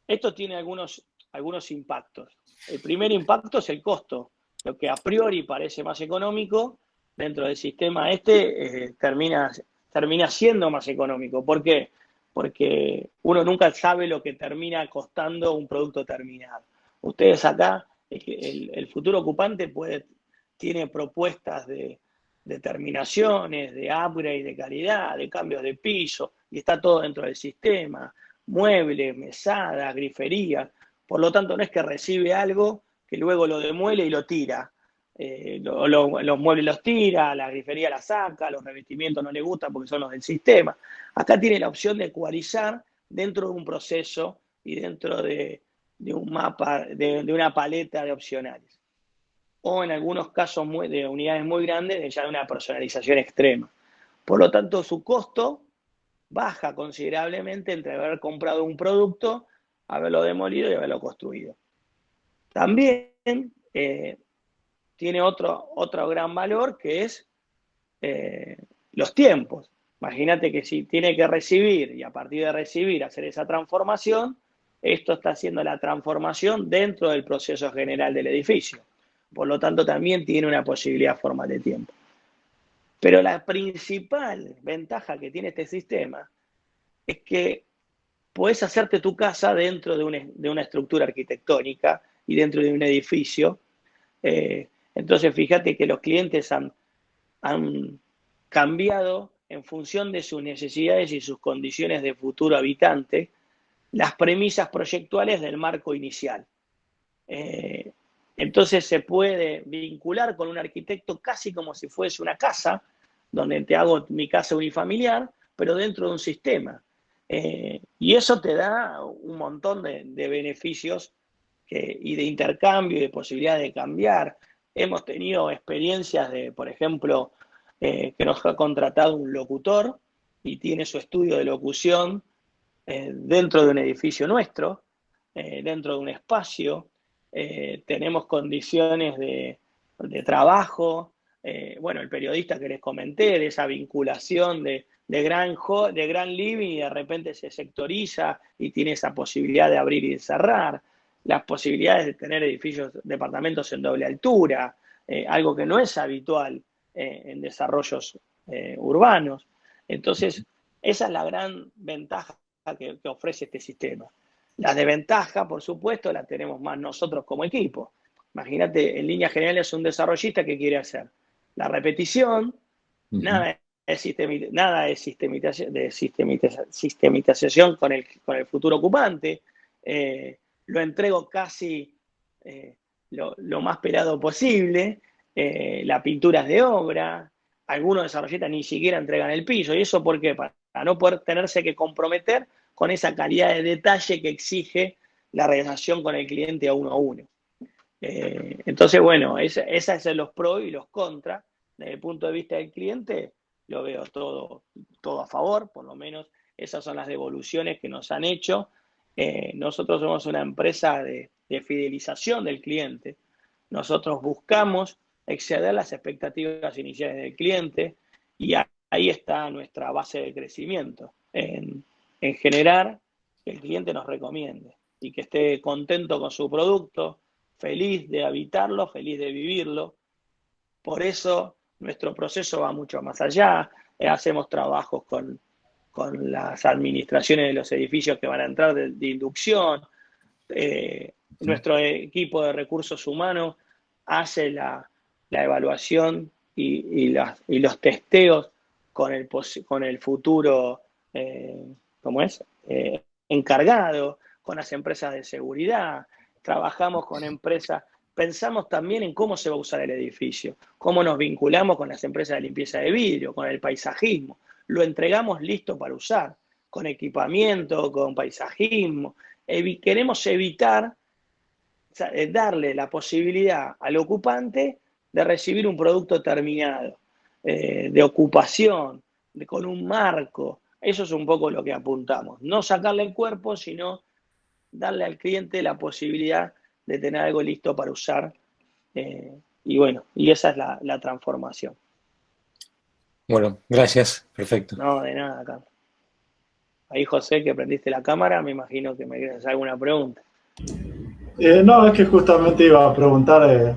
Esto tiene algunos impactos. El primer impacto es el costo. Lo que a priori parece más económico, dentro del sistema termina siendo más económico. ¿Por qué? Porque uno nunca sabe lo que termina costando un producto terminado. Ustedes acá, el futuro ocupante tiene propuestas de terminaciones, de upgrade de calidad, de cambios de piso, y está todo dentro del sistema, muebles, mesadas, griferías. Por lo tanto, no es que recibe algo que luego lo demuele y lo tira. Los muebles los tira, la grifería la saca, los revestimientos no le gustan porque son los del sistema. Acá tiene la opción de ecualizar dentro de un proceso y dentro de un mapa, de una paleta de opcionales. O en algunos casos de unidades muy grandes, ya de una personalización extrema. Por lo tanto, su costo baja considerablemente entre haber comprado un producto, haberlo demolido y haberlo construido. También tiene otro gran valor que es los tiempos. Imagínate que si tiene que recibir y a partir de recibir hacer esa transformación, esto está haciendo la transformación dentro del proceso general del edificio. Por lo tanto, también tiene una posibilidad formal de tiempo. Pero la principal ventaja que tiene este sistema es que podés hacerte tu casa dentro de una estructura arquitectónica y dentro de un edificio. Entonces, fíjate que los clientes han cambiado en función de sus necesidades y sus condiciones de futuro habitante las premisas proyectuales del marco inicial. Entonces se puede vincular con un arquitecto casi como si fuese una casa, donde te hago mi casa unifamiliar, pero dentro de un sistema. Y eso te da un montón de beneficios y de intercambio y de posibilidades de cambiar. Hemos tenido experiencias de, por ejemplo, que nos ha contratado un locutor y tiene su estudio de locución dentro de un edificio nuestro, dentro de un espacio. Tenemos condiciones de trabajo. Bueno, el periodista que les comenté, de esa vinculación de gran living y de repente se sectoriza y tiene esa posibilidad de abrir y de cerrar, las posibilidades de tener departamentos en doble altura, algo que no es habitual en desarrollos urbanos. Entonces, Esa es la gran ventaja que ofrece este sistema. Las desventajas, por supuesto, las tenemos más nosotros como equipo. Imagínate, en líneas generales, un desarrollista que quiere hacer la repetición, nada es sistematización con el futuro ocupante, lo entrego casi lo más pelado posible, la pintura es de obra, algunos desarrollistas ni siquiera entregan el piso. ¿Y eso por qué? Para no poder tenerse que comprometer con esa calidad de detalle que exige la relación con el cliente a uno. Entonces, bueno, esos son los pros y los contras. Desde el punto de vista del cliente, lo veo todo a favor, por lo menos esas son las devoluciones que nos han hecho. Nosotros somos una empresa de fidelización del cliente. Nosotros buscamos exceder las expectativas iniciales del cliente y ahí está nuestra base de crecimiento, en generar que el cliente nos recomiende y que esté contento con su producto, feliz de habitarlo, feliz de vivirlo. Por eso nuestro proceso va mucho más allá. Hacemos trabajos con las administraciones de los edificios que van a entrar de inducción. Nuestro equipo de recursos humanos hace la evaluación y los testeos con el futuro, encargado, con las empresas de seguridad. Trabajamos con empresas, pensamos también en cómo se va a usar el edificio, cómo nos vinculamos con las empresas de limpieza de vidrio, con el paisajismo. Lo entregamos listo para usar, con equipamiento, con paisajismo. Queremos evitar darle la posibilidad al ocupante de recibir un producto terminado, de ocupación, con un marco. Eso es un poco lo que apuntamos. No sacarle el cuerpo, sino darle al cliente la posibilidad de tener algo listo para usar. Y bueno, y esa es la transformación. Bueno, gracias. Perfecto. No, de nada, Carlos. Ahí, José, que prendiste la cámara, me imagino que me quieres hacer alguna pregunta. No, es que justamente iba a preguntar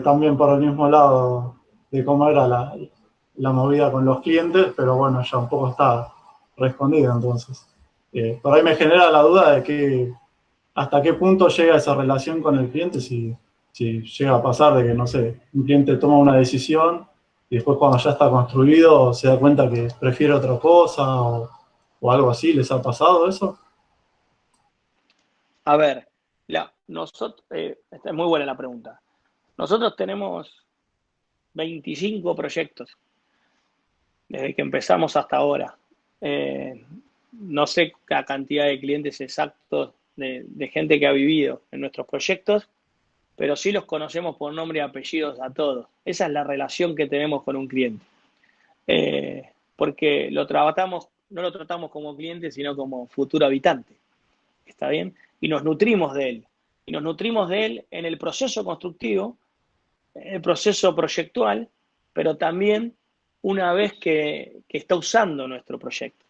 también por el mismo lado de cómo era la movida con los clientes, pero bueno, ya un poco está respondido entonces. Por ahí me genera la duda de que hasta qué punto llega esa relación con el cliente, si llega a pasar de que, no sé, un cliente toma una decisión y después cuando ya está construido se da cuenta que prefiere otra cosa o algo así. ¿Les ha pasado eso? A ver, esta es muy buena la pregunta. Nosotros tenemos 25 proyectos desde que empezamos hasta ahora. No sé la cantidad de clientes exactos de gente que ha vivido en nuestros proyectos, pero sí los conocemos por nombre y apellidos a todos. Esa es la relación que tenemos con un cliente. Porque no lo tratamos como cliente, sino como futuro habitante. ¿Está bien? Y nos nutrimos de él. Y nos nutrimos de él en el proceso constructivo, en el proceso proyectual, pero también una vez que está usando nuestro proyecto.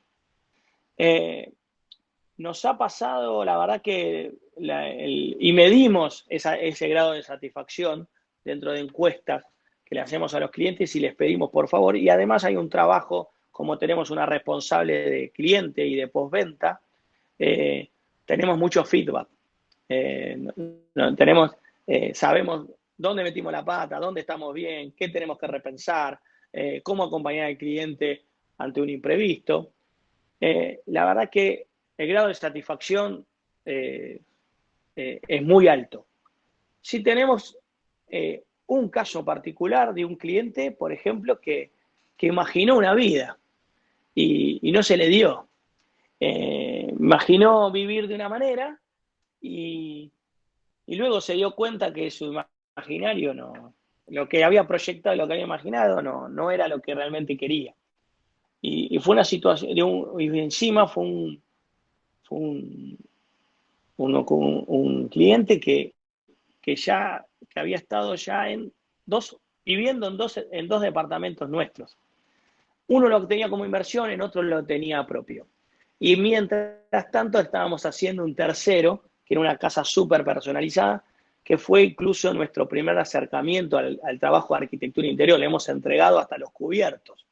Nos ha pasado, la verdad que, y medimos ese grado de satisfacción dentro de encuestas que le hacemos a los clientes y les pedimos por favor, y además hay un trabajo, como tenemos una responsable de cliente y de postventa, tenemos mucho feedback. Sabemos dónde metimos la pata, dónde estamos bien, qué tenemos que repensar, cómo acompañar al cliente ante un imprevisto. La verdad que el grado de satisfacción es muy alto. Si tenemos un caso particular de un cliente, por ejemplo, que imaginó una vida y no se le dio. Imaginó vivir de una manera y luego se dio cuenta que su imaginario lo que había proyectado, lo que había imaginado, no era lo que realmente quería. Y fue una situación, y encima fue un cliente que había estado ya viviendo en dos departamentos nuestros. Uno lo tenía como inversión, en otro lo tenía propio. Y mientras tanto estábamos haciendo un tercero, que era una casa súper personalizada, que fue incluso nuestro primer acercamiento al trabajo de arquitectura interior. Le hemos entregado hasta los cubiertos.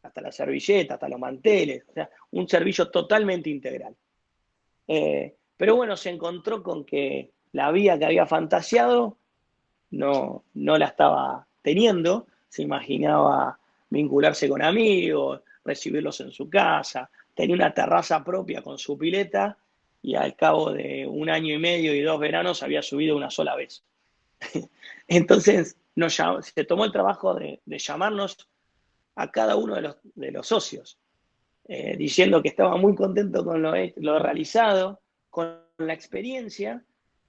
hasta la servilleta, hasta los manteles, o sea, un servicio totalmente integral. Pero bueno, se encontró con que la vía que había fantaseado no la estaba teniendo, se imaginaba vincularse con amigos, recibirlos en su casa, tenía una terraza propia con su pileta y al cabo de 1 año y medio y 2 veranos había subido una sola vez. Entonces se tomó el trabajo de llamarnos a cada uno de los socios, diciendo que estaba muy contento con lo realizado, con la experiencia,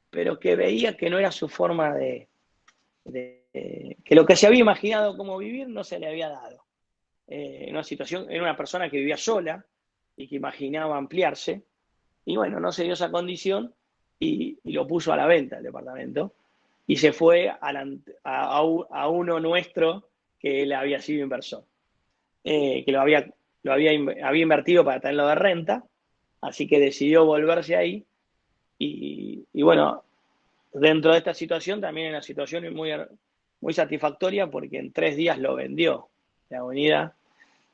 pero que veía que no era su forma que lo que se había imaginado cómo vivir no se le había dado. En una situación, era una persona que vivía sola y que imaginaba ampliarse, y bueno, no se dio esa condición y lo puso a la venta el departamento, y se fue a uno nuestro que él había sido inversor, que había invertido para tenerlo de renta, así que decidió volverse ahí, y bueno, dentro de esta situación también es una situación muy satisfactoria porque en 3 días lo vendió la unidad,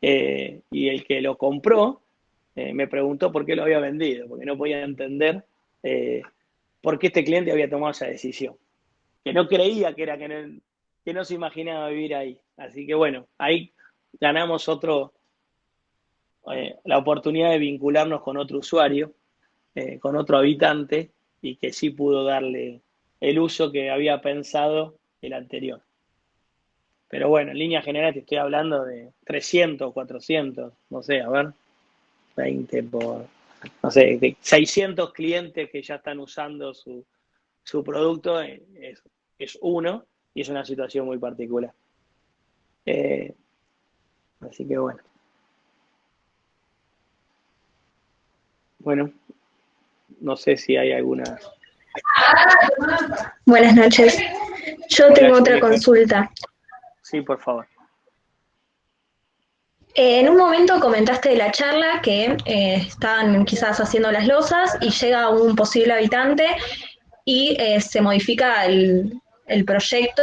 y el que lo compró me preguntó por qué lo había vendido, porque no podía entender por qué este cliente había tomado esa decisión, que no creía que no se imaginaba vivir ahí. Así que bueno, ahí ganamos la oportunidad de vincularnos con otro usuario, con otro habitante, y que sí pudo darle el uso que había pensado el anterior. Pero bueno, en línea general te estoy hablando de 300, 400, no sé, a ver, 20 por, no sé, de 600 clientes que ya están usando su producto, es uno, y es una situación muy particular. Así que bueno. Bueno, no sé si hay alguna... Buenas noches. Yo Hola, tengo otra Jennifer. consulta. Sí, por favor. En un momento comentaste de la charla que estaban quizás haciendo las losas y llega un posible habitante y se modifica el proyecto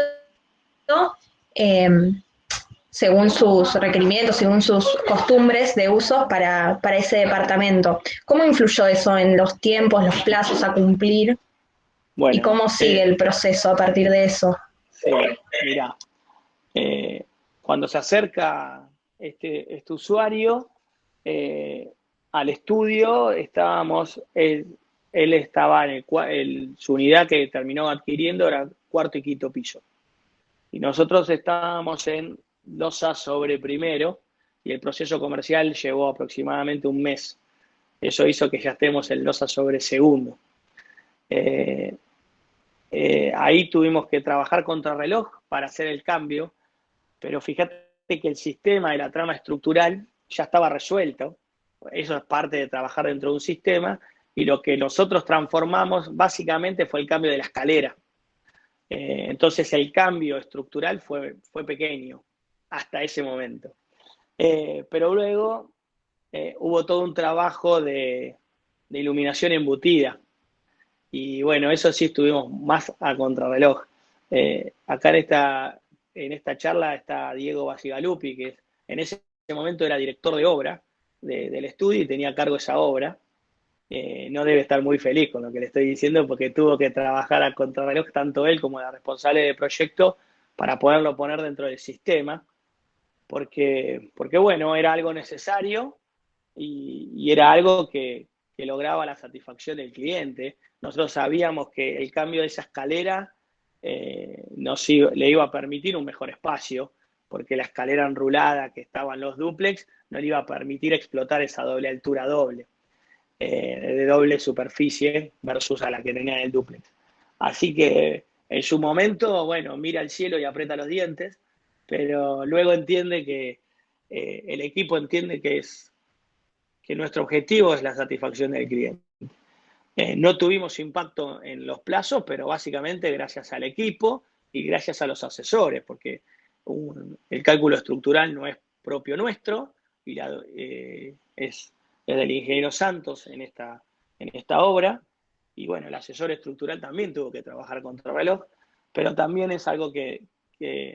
eh, según sus requerimientos, según sus costumbres de uso para ese departamento. ¿Cómo influyó eso en los tiempos, los plazos a cumplir y Bueno, cómo sigue el proceso a partir de eso? sí, mirá, cuando se acerca este usuario al estudio, él estaba su unidad que terminó adquiriendo era 4º y 5º piso. Y nosotros estábamos en losa sobre primero, y el proceso comercial llevó aproximadamente 1 mes. Eso hizo que ya estemos en losa sobre segundo. Ahí tuvimos que trabajar contrarreloj para hacer el cambio, pero fíjate que el sistema de la trama estructural ya estaba resuelto. Eso es parte de trabajar dentro de un sistema, y lo que nosotros transformamos básicamente fue el cambio de la escalera. Entonces el cambio estructural fue pequeño hasta ese momento. Pero luego hubo todo un trabajo de iluminación embutida. Y bueno, eso sí estuvimos más a contrarreloj. Acá en esta charla está Diego Basigalupi, que en ese momento era director de obra del estudio y tenía a cargo esa obra. No debe estar muy feliz con lo que le estoy diciendo, porque tuvo que trabajar a contrarreloj tanto él como la responsable de proyecto para poderlo poner dentro del sistema, porque bueno, era algo necesario y era algo que lograba la satisfacción del cliente. Nosotros sabíamos que el cambio de esa escalera le iba a permitir un mejor espacio, porque la escalera enrulada que estaba en los dúplex no le iba a permitir explotar esa doble altura de doble superficie versus a la que tenía en el dúplex. Así que en su momento, bueno, mira al cielo y aprieta los dientes, pero luego entiende que el equipo entiende que nuestro objetivo es la satisfacción del cliente. No tuvimos impacto en los plazos, pero básicamente gracias al equipo y gracias a los asesores, porque el cálculo estructural no es propio nuestro, y es del ingeniero Santos en esta obra, y bueno, el asesor estructural también tuvo que trabajar contrarreloj, pero también es algo que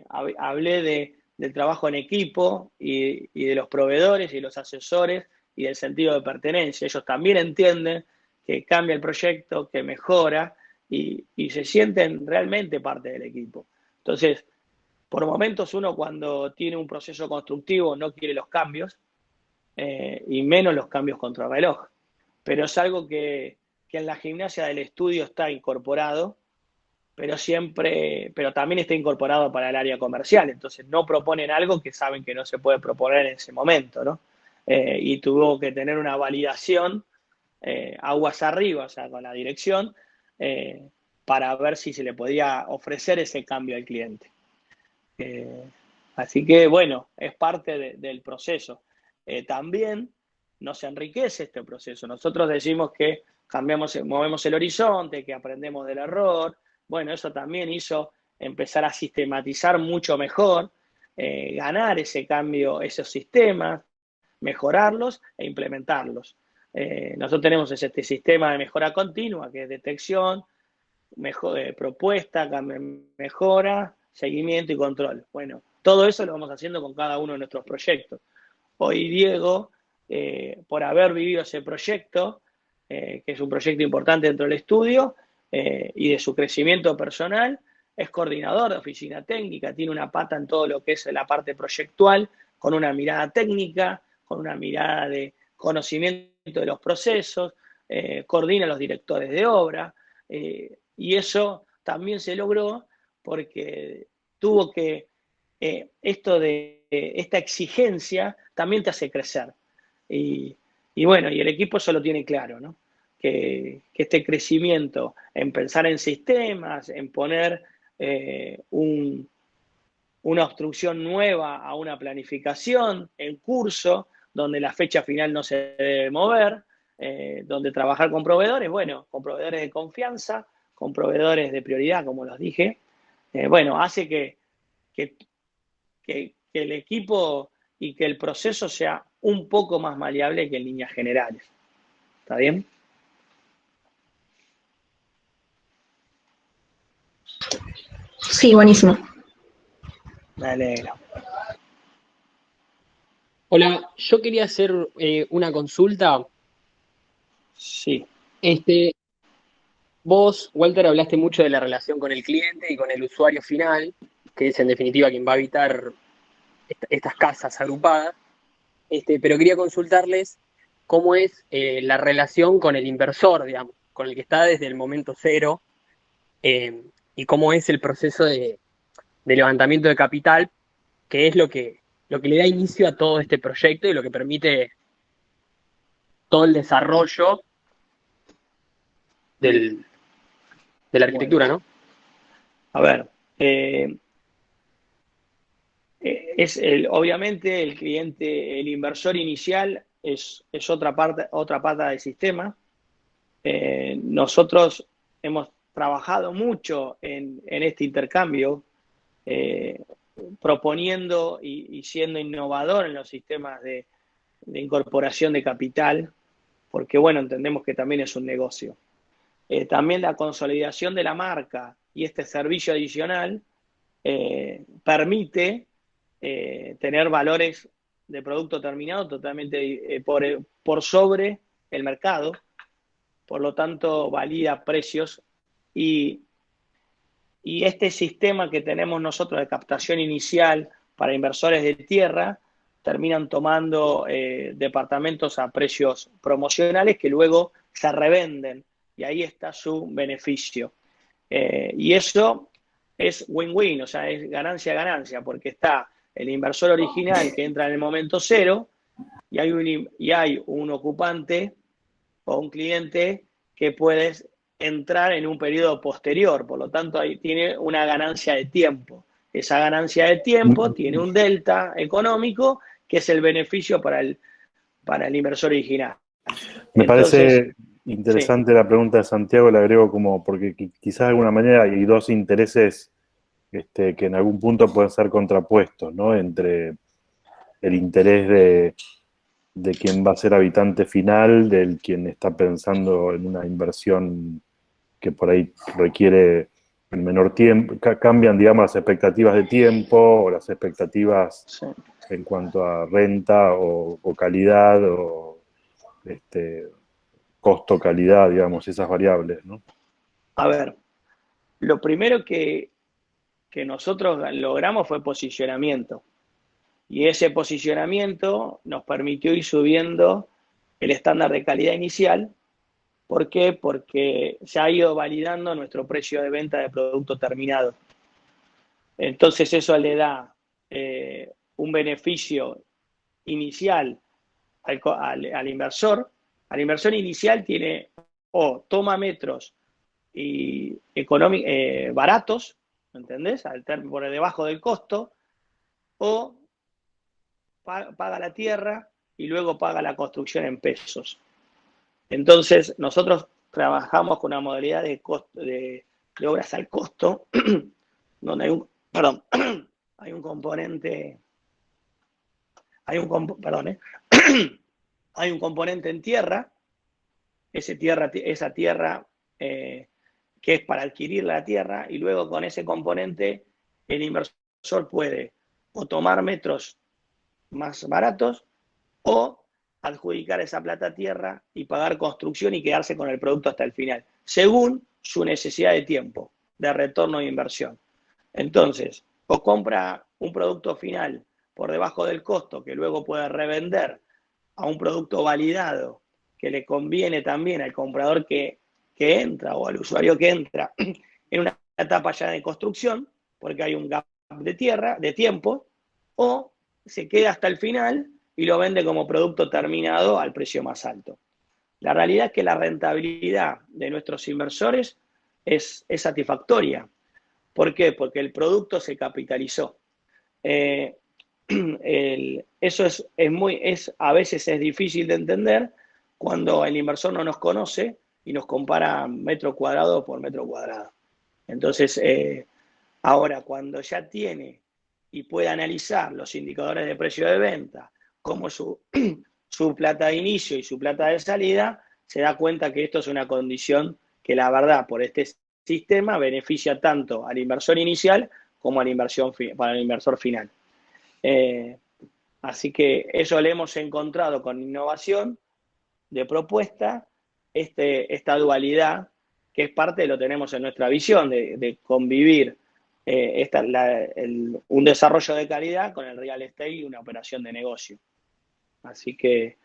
hablé del trabajo en equipo y de los proveedores y los asesores y del sentido de pertenencia. Ellos también entienden que cambia el proyecto, que mejora y se sienten realmente parte del equipo. Entonces, por momentos uno cuando tiene un proceso constructivo no quiere los cambios y menos los cambios contrarreloj. Pero es algo que en la gimnasia del estudio está incorporado, pero también está incorporado para el área comercial. Entonces no proponen algo que saben que no se puede proponer en ese momento, ¿no? Y tuvo que tener una validación aguas arriba, o sea, con la dirección, para ver si se le podía ofrecer ese cambio al cliente. Así que, bueno, es parte del proceso. También nos enriquece este proceso. Nosotros decimos que movemos el horizonte, que aprendemos del error. Bueno, eso también hizo empezar a sistematizar mucho mejor, ganar ese cambio, esos sistemas, mejorarlos e implementarlos. Nosotros tenemos este sistema de mejora continua, que es detección, propuesta, mejora, seguimiento y control. Bueno, todo eso lo vamos haciendo con cada uno de nuestros proyectos. Hoy Diego, por haber vivido ese proyecto, que es un proyecto importante dentro del estudio, y de su crecimiento personal, es coordinador de oficina técnica, tiene una pata en todo lo que es la parte proyectual, con una mirada técnica, con una mirada de conocimiento de los procesos, coordina a los directores de obra, y eso también se logró porque tuvo que, esta exigencia también te hace crecer. Y bueno, y el equipo eso lo tiene claro, ¿no? Que este crecimiento en pensar en sistemas, en poner una obstrucción nueva a una planificación en curso, donde la fecha final no se debe mover, donde trabajar con proveedores, bueno, con proveedores de confianza, con proveedores de prioridad, como los dije, bueno, hace que el equipo y que el proceso sea un poco más maleable que en líneas generales. ¿Está bien? Sí, buenísimo. Me alegro. Hola, yo quería hacer una consulta. Sí. Vos, Walter, hablaste mucho de la relación con el cliente y con el usuario final, que es en definitiva quien va a habitar estas casas agrupadas. Pero quería consultarles cómo es la relación con el inversor, digamos, con el que está desde el momento cero, y cómo es el proceso de levantamiento de capital, que es lo que le da inicio a todo este proyecto y lo que permite todo el desarrollo de la arquitectura, Bueno, ¿no? a ver, obviamente el cliente, el inversor inicial es otra pata del sistema. Nosotros hemos trabajado mucho en este intercambio, proponiendo y siendo innovador en los sistemas de incorporación de capital, porque bueno, entendemos que también es un negocio. También la consolidación de la marca y este servicio adicional permite tener valores de producto terminado totalmente por sobre el mercado, por lo tanto valida precios y este sistema que tenemos nosotros de captación inicial para inversores de tierra terminan tomando departamentos a precios promocionales que luego se revenden y ahí está su beneficio. Y eso es win-win, o sea, es ganancia-ganancia, porque está el inversor original que entra en el momento cero y hay un ocupante o un cliente que puede entrar en un periodo posterior, por lo tanto ahí tiene una ganancia de tiempo. Esa ganancia de tiempo tiene un delta económico que es el beneficio para el inversor original. Me Entonces, parece interesante la pregunta de Santiago, le agrego como, porque quizás de alguna manera hay dos intereses que en algún punto pueden ser contrapuestos, ¿no? Entre el interés de quien va a ser habitante final, del quien está pensando en una inversión que por ahí requiere en menor tiempo, cambian, digamos, las expectativas de tiempo o las expectativas Sí. en cuanto a renta o calidad o costo-calidad, digamos, esas variables, ¿no? A ver, lo primero que nosotros logramos fue posicionamiento. Y ese posicionamiento nos permitió ir subiendo el estándar de calidad inicial. ¿Por qué? Porque se ha ido validando nuestro precio de venta de producto terminado. Entonces eso le da un beneficio inicial al inversor. Al inversor inicial tiene o toma metros y baratos, ¿entendés? Por debajo del costo, o paga la tierra y luego paga la construcción en pesos. Entonces, nosotros trabajamos con una modalidad de obras al costo, donde hay un componente, hay un componente en tierra, esa tierra que es para adquirir la tierra, y luego con ese componente el inversor puede o tomar metros más baratos o adjudicar esa plata a tierra y pagar construcción y quedarse con el producto hasta el final, según su necesidad de tiempo, de retorno de inversión. Entonces, o compra un producto final por debajo del costo que luego puede revender a un producto validado que le conviene también al comprador que entra o al usuario que entra en una etapa ya de construcción, porque hay un gap de tiempo, o se queda hasta el final y lo vende como producto terminado al precio más alto. La realidad es que la rentabilidad de nuestros inversores es satisfactoria. ¿Por qué? Porque el producto se capitalizó. Eso a veces es difícil de entender cuando el inversor no nos conoce y nos compara metro cuadrado por metro cuadrado. Entonces, ahora cuando ya tiene y puede analizar los indicadores de precio de venta, como su plata de inicio y su plata de salida, se da cuenta que esto es una condición que la verdad por este sistema beneficia tanto al inversor inicial como para el inversor final. Así que eso le hemos encontrado con innovación de propuesta, esta dualidad que es parte, lo tenemos en nuestra visión, de convivir un desarrollo de calidad con el real estate y una operación de negocio. Así que,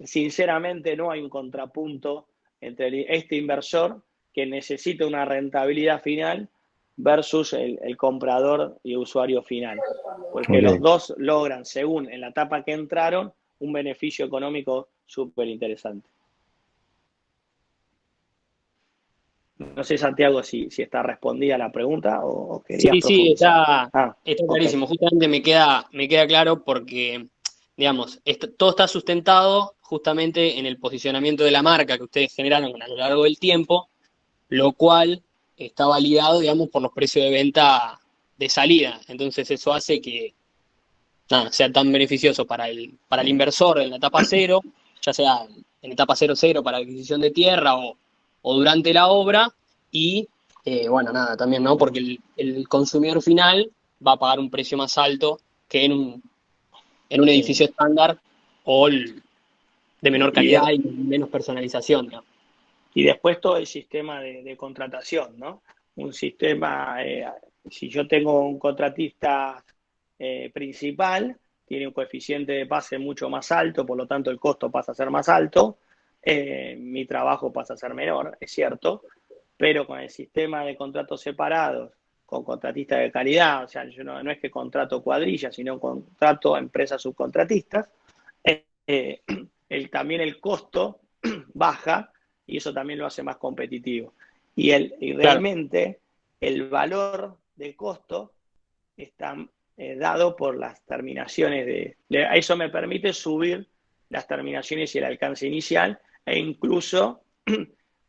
sinceramente, no hay un contrapunto entre este inversor que necesita una rentabilidad final versus el comprador y usuario final. Porque los dos logran, según en la etapa que entraron, un beneficio económico súper interesante. No sé, Santiago, si está respondida la pregunta o querías profundizar. Está clarísimo. Okay. Justamente me queda claro porque, digamos, todo está sustentado justamente en el posicionamiento de la marca que ustedes generaron a lo largo del tiempo, lo cual está validado, digamos, por los precios de venta de salida. Entonces eso hace que sea tan beneficioso para el inversor en la etapa cero, ya sea en etapa 0-0 para adquisición de tierra o durante la obra, y también, ¿no? Porque el consumidor final va a pagar un precio más alto que en un edificio estándar o de menor calidad y menos personalización, ¿no? Y después todo el sistema de contratación, ¿no? Un sistema, si yo tengo un contratista principal, tiene un coeficiente de pase mucho más alto, por lo tanto el costo pasa a ser más alto, mi trabajo pasa a ser menor, es cierto, pero con el sistema de contratos separados, con contratistas de calidad, o sea, yo no es que contrato cuadrillas, sino contrato a empresas subcontratistas, también el costo baja y eso también lo hace más competitivo. Y realmente el valor de costo está dado por las terminaciones eso me permite subir las terminaciones y el alcance inicial e incluso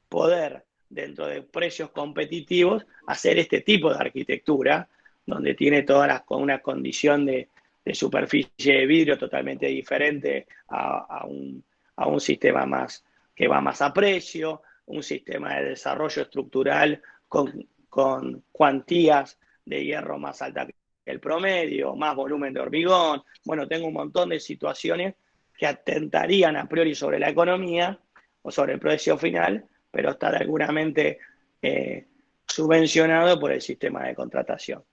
poder, dentro de precios competitivos, hacer este tipo de arquitectura donde tiene con una condición de superficie de vidrio totalmente diferente a un sistema que va más a precio, un sistema de desarrollo estructural con con cuantías de hierro más altas que el promedio, más volumen de hormigón. Bueno, tengo un montón de situaciones que atentarían a priori sobre la economía o sobre el precio final, pero está de alguna mente subvencionado por el sistema de contratación.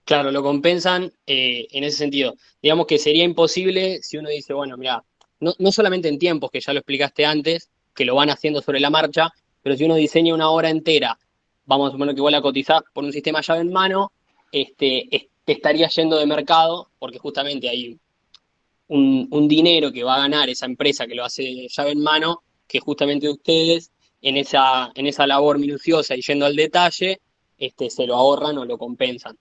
Claro, lo compensan en ese sentido. Digamos que sería imposible si uno dice, bueno, mira, no solamente en tiempos, que ya lo explicaste antes, que lo van haciendo sobre la marcha, pero si uno diseña una hora entera, vamos a suponer que igual la cotizás por un sistema llave en mano, te estaría yendo de mercado, porque justamente hay un dinero que va a ganar esa empresa que lo hace llave en mano, que justamente ustedes, en esa labor minuciosa y yendo al detalle, se lo ahorran o lo compensan.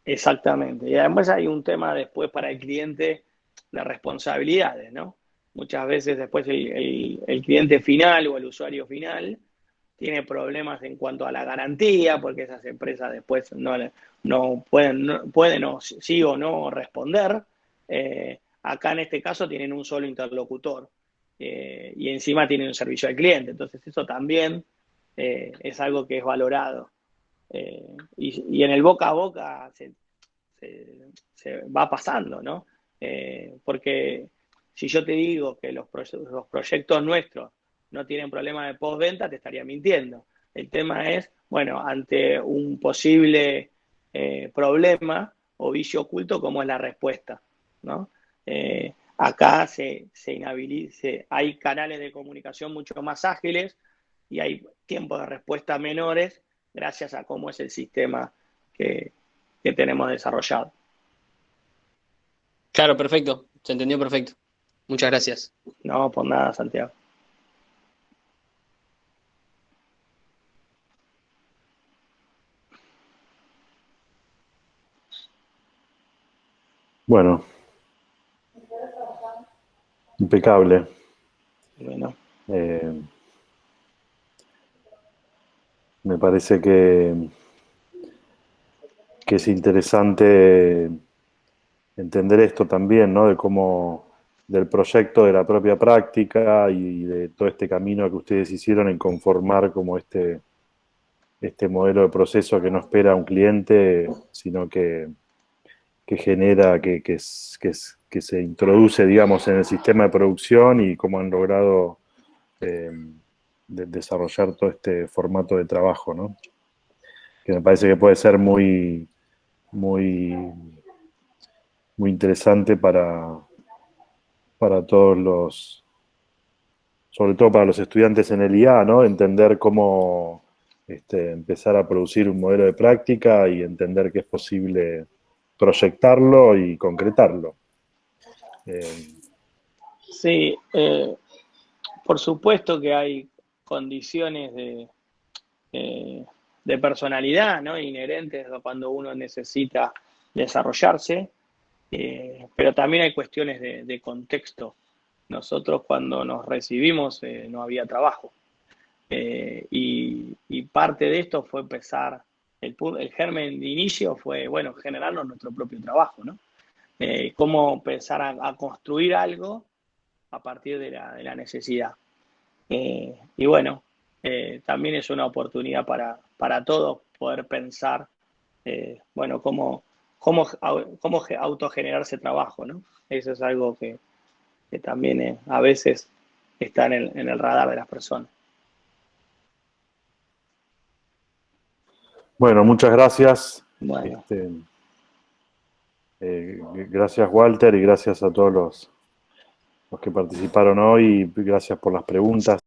Exactamente. Y además hay un tema después para el cliente de responsabilidades, ¿no? Muchas veces después el cliente final o el usuario final tiene problemas en cuanto a la garantía, porque esas empresas después no pueden sí o no responder. Acá en este caso tienen un solo interlocutor y encima tienen un servicio al cliente. Entonces eso también es algo que es valorado. Y en el boca a boca se va pasando, ¿no? Porque si yo te digo que los proyectos nuestros no tienen problema de postventa, te estaría mintiendo. El tema es, bueno, ante un posible problema o vicio oculto, ¿cómo es la respuesta? ¿No? Acá hay canales de comunicación mucho más ágiles y hay tiempos de respuesta menores gracias a cómo es el sistema que tenemos desarrollado. Claro, perfecto. Se entendió perfecto. Muchas gracias. No, por nada, Santiago. Bueno, impecable. Bueno. Me parece que es interesante entender esto también, ¿no? De cómo, del proyecto, de la propia práctica y de todo este camino que ustedes hicieron en conformar como este modelo de proceso que no espera a un cliente, sino que genera, que se introduce, digamos, en el sistema de producción y cómo han logrado desarrollar todo este formato de trabajo, ¿no? Que me parece que puede ser muy interesante para todos sobre todo para los estudiantes en el IA, ¿no? Entender cómo empezar a producir un modelo de práctica y entender que es posible proyectarlo y concretarlo. Sí, por supuesto que hay condiciones de personalidad, ¿no? Inherentes a cuando uno necesita desarrollarse, pero también hay cuestiones de contexto. Nosotros cuando nos recibimos no había trabajo y parte de esto fue empezar, el germen de inicio fue, bueno, generarnos nuestro propio trabajo, ¿no? Cómo empezar a construir algo a partir de la necesidad. Y bueno, también es una oportunidad para todos poder pensar, bueno, cómo autogenerarse trabajo, ¿no? Eso es algo que también a veces está en el radar de las personas. Bueno, muchas gracias. Bueno. Gracias, Walter, y gracias a todos los que participaron hoy, y gracias por las preguntas.